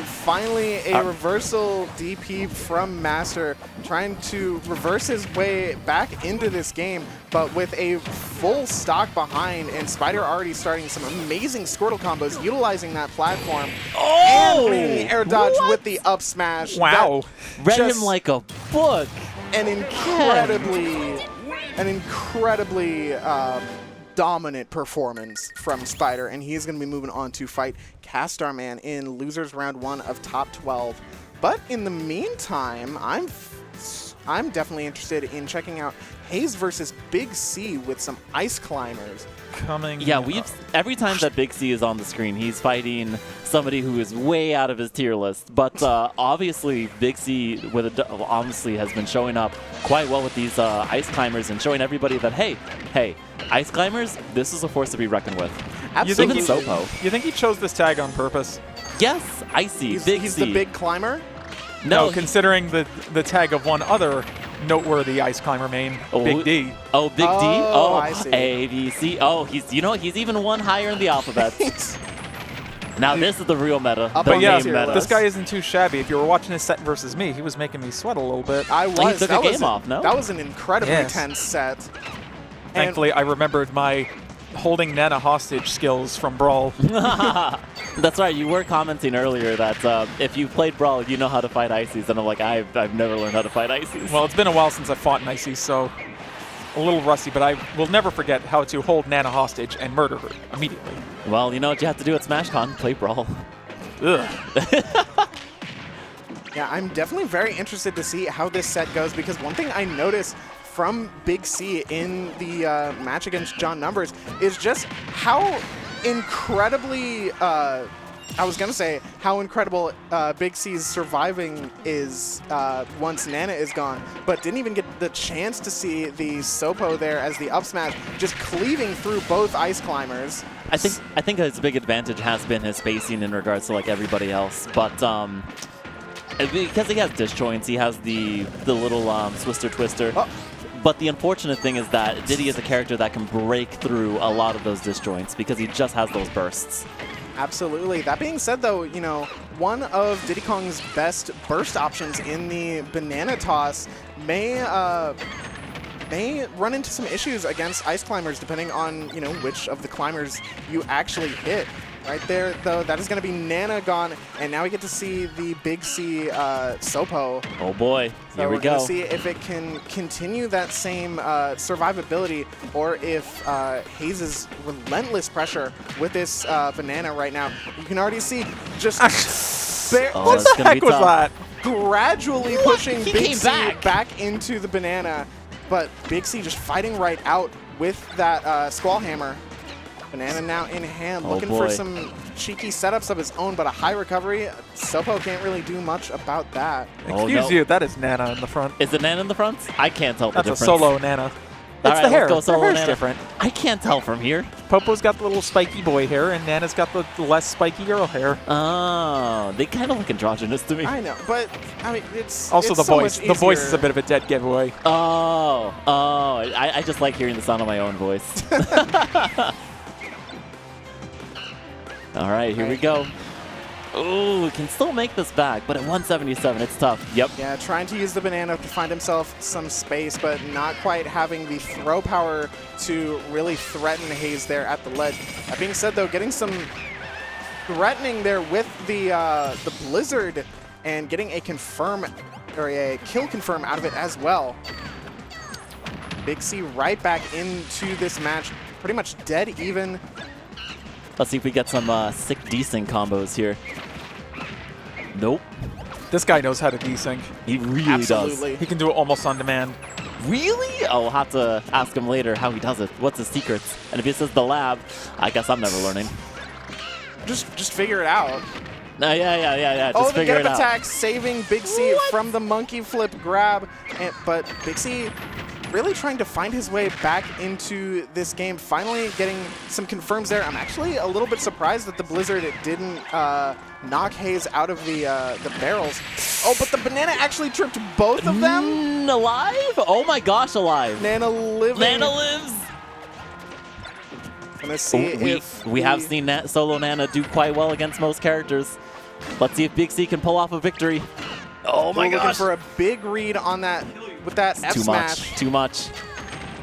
Finally a reversal DP from Masstxr, trying to reverse his way back into this game, but with a full stock behind, and Spyder already starting some amazing Squirtle combos, utilizing that platform, and reading the air dodge with the up smash. Wow. Read him like a book. An incredibly dominant performance from Spyder, and he's going to be moving on to fight Caststarman in losers round 1 of top 12. But in the meantime, I'm definitely interested in checking out Haze versus Big C with some Ice Climbers. Yeah, every time that Big C is on the screen, he's fighting somebody who is way out of his tier list. But obviously, Big C obviously has been showing up quite well with these Ice Climbers and showing everybody that, hey, Ice Climbers, this is a force to be reckoned with. Absolutely. Even Sopo. You think he chose this tag on purpose? Yes, Icy, He's Big C. the big climber? No, considering the tag of one other noteworthy Ice Climber main, Big D. Oh, Big D? Oh, Oh, I see. A, B, C. Oh, he's even one higher in the alphabet. Now this is the real meta. Up The But yeah, main meta. this guy isn't too shabby. If you were watching his set versus me, he was making me sweat a little bit. I He was. took That a was game off, no? That was an incredibly Yes. tense set. Thankfully, I remembered my holding Nana hostage skills from Brawl. That's right. You were commenting earlier that if you played Brawl, you know how to fight Ices, and I'm like, I've never learned how to fight Ices. Well, it's been a while since I fought an Icy, so a little rusty, but I will never forget how to hold Nana hostage and murder her immediately. Well, you know what you have to do at SmashCon? Play Brawl. Ugh. Yeah, I'm definitely very interested to see how this set goes, because one thing I noticed from Big C in the match against John Numbers is just how incredibly, I was going to say how incredible Big C's surviving is once Nana is gone, but didn't even get the chance to see the Sopo there as the up smash, just cleaving through both Ice Climbers. I think his big advantage has been his spacing in regards to like everybody else, but because he has disjoints, he has the little Swister Twister. Oh. But the unfortunate thing is that Diddy is a character that can break through a lot of those disjoints because he just has those bursts. Absolutely. That being said, though, you know, one of Diddy Kong's best burst options in the banana toss may run into some issues against Ice Climbers, depending on, you know, which of the climbers you actually hit. Right there, though, that is going to be Nana gone, and now we get to see the Big C Sopo. Oh boy, So here we we're going go. to see if it can continue that same survivability, or if Haze's relentless pressure with this banana right now. You can already see just Oh, What it's the gonna be heck was tough. that? gradually pushing He Big came C back. into the banana, but Big C just fighting right out with that Squall Hammer. Banana now in hand, Oh, looking for boy. some cheeky setups of his own, but a high recovery. Sopo can't really do much about that. Oh, Excuse no. you, that is Nana in the front. Is it Nana in the front? I can't tell the That's a difference. solo Nana. All It's right, the hair. let's go Their solo hair's Nana. different. I can't tell from here. Popo's got the little spiky boy hair, and Nana's got the less spiky girl hair. Oh, they kind of look androgynous to me. I know, but I mean, it's Also, it's the so voice. much The voice is easier. a bit of a dead giveaway. Oh, I just like hearing the sound of my own voice. All right, here we go. Ooh, can still make this back, but at 177, it's tough. Yep. Yeah, trying to use the banana to find himself some space, but not quite having the throw power to really threaten Haze there at the ledge. That being said, though, getting some threatening there with the Blizzard and getting a confirm or a kill confirm out of it as well. Big C right back into this match, pretty much dead even. Let's see if we get some sick desync combos here. Nope. This guy knows how to desync. He really Absolutely. He can do it almost on demand. does. Really? Oh, we'll have to ask him later how he does it. What's his secrets? And if he says the lab, I guess I'm never learning. Just figure it out. No, yeah. Oh, Just the figure get it up out. attack, saving Big C from the monkey flip grab. But Big C really trying to find his way back into this game, finally getting some confirms there. I'm actually a little bit surprised that the Blizzard didn't knock Haze out of the barrels. Oh, but the banana actually tripped both of them. Alive? Oh my gosh, alive. Nana living. Nana lives. Gonna see We have seen solo Nana do quite well against most characters. Let's see if Big C can pull off a victory. Oh my looking gosh. for a big read on that with that F Too smash. much. Too much.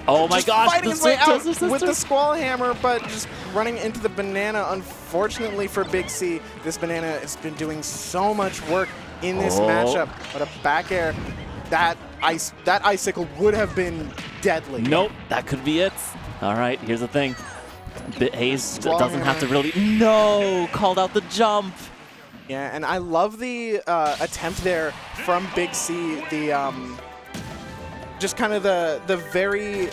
Oh my Just gosh. fighting the his way out sister. with the Squall Hammer, but just running into the banana. Unfortunately for Big C, this banana has been doing so much work in this matchup. But a back air, that icicle would have been deadly. Nope, that could be it. All right, here's the thing. Haze Squall doesn't have to Hammer. really. No, called out the jump. Yeah, and I love the attempt there from Big C. The just kind of the very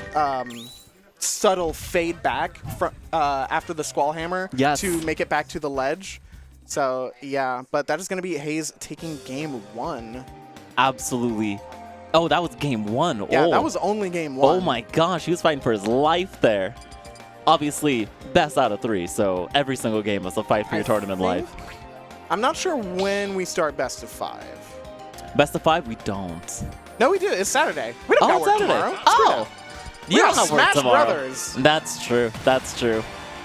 subtle fade back from after the Squall Hammer to make it back to the ledge. So yeah, but that is going to be Haze taking game 1. Absolutely. Oh, that was game 1. Yeah, oh. that was only game 1. Oh my gosh, he was fighting for his life there. Obviously, best out of 3, so every single game is a fight for your tournament life. I'm not sure when we start best of 5. Best of 5, we don't. No, we do. It's Saturday. We don't got work Saturday. tomorrow. Screw Oh, that. you We're don't have work Smash tomorrow. Brothers. That's true. That's true.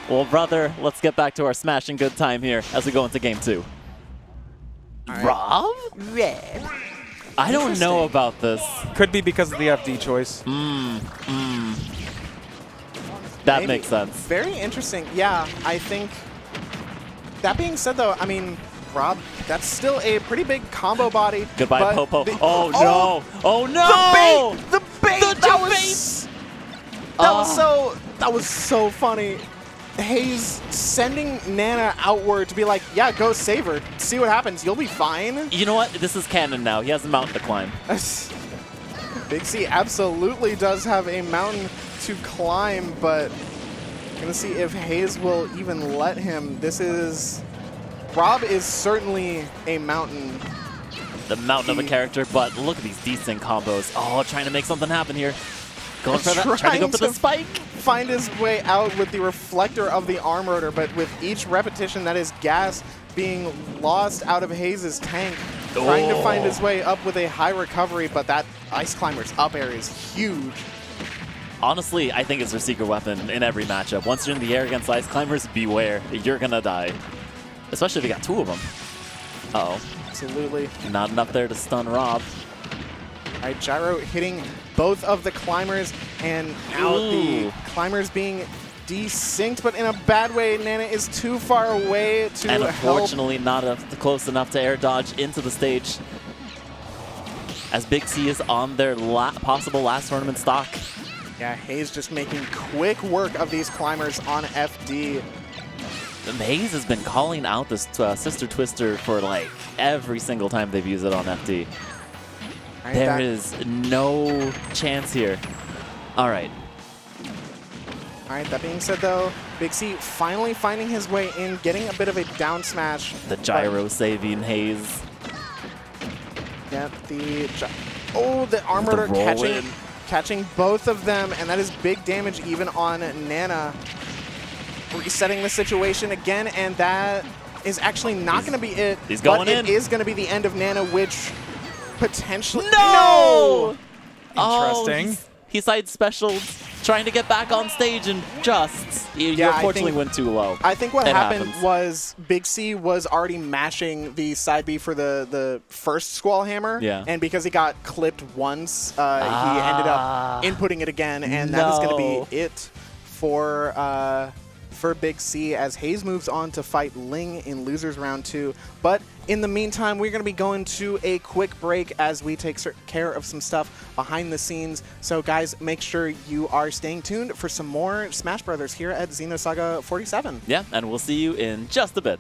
Well, brother, let's get back to our smashing good time here as we go into game 2. Rob? Red. I don't know about this. Could be because of the FD choice. That Maybe. makes sense. Very interesting. Yeah, I think. That being said, though, I mean, Rob, that's still a pretty big combo body. Goodbye, but Popo. the- Oh, no. Oh, no. The bait! The That jump was so funny. Haze sending Nana outward to be like, yeah, go save her. See what happens. You'll be fine. You know what? This is canon now. He has a mountain to climb. Big C absolutely does have a mountain to climb, but gonna see if Haze will even let him. Rob is certainly a mountain. The mountain of a character, but look at these decent combos. Oh, trying to make something happen here. Going for that. Trying to go for the spike. Find his way out with the reflector of the arm rotor, but with each repetition, that is gas being lost out of Haze's tank. Trying to find his way up with a high recovery, but that Ice Climber's up air is huge. Honestly, I think it's their secret weapon in every matchup. Once you're in the air against Ice Climbers, beware. You're gonna die. Especially if you got 2 of them. Uh-oh. Absolutely. Not enough there to stun Rob. All right, Gyro hitting both of the climbers, and now the climbers being desynced, but in a bad way. Nana is too far away to And help. unfortunately not close enough to air dodge into the stage. As Big C is on their possible last tournament stock. Yeah, Haze just making quick work of these climbers on FD. And Haze has been calling out this Sister Twister for like every single time they've used it on FD. Right, There is no chance here. All right. All right, that being said, though, Big C finally finding his way in, getting a bit of a down smash. The gyro saving Haze. Yeah, the armor catching both of them, and that is big damage even on Nana. Resetting the situation again, and that is actually not going to be it. He's going in. It is going to be the end of Nana, which potentially... No! Interesting. Oh, he side specialed, trying to get back on stage, and you unfortunately went too low. I think what It happened happens. was Big C was already mashing the side B for the first Squall Hammer, Yeah. and because he got clipped once, he ended up inputting it again, and that is going to be it for Big C as Haze moves on to fight Ling in Losers Round 2. But in the meantime, we're going to be going to a quick break as we take care of some stuff behind the scenes. So guys, make sure you are staying tuned for some more Smash Brothers here at Xenosaga 47. Yeah, and we'll see you in just a bit.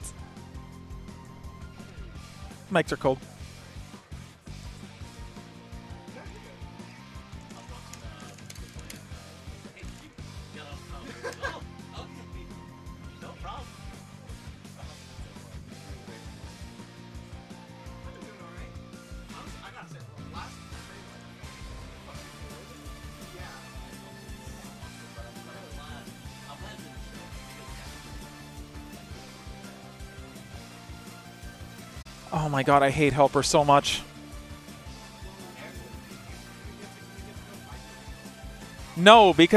Mics are cold. Oh my god, I hate HelpR so much. No, because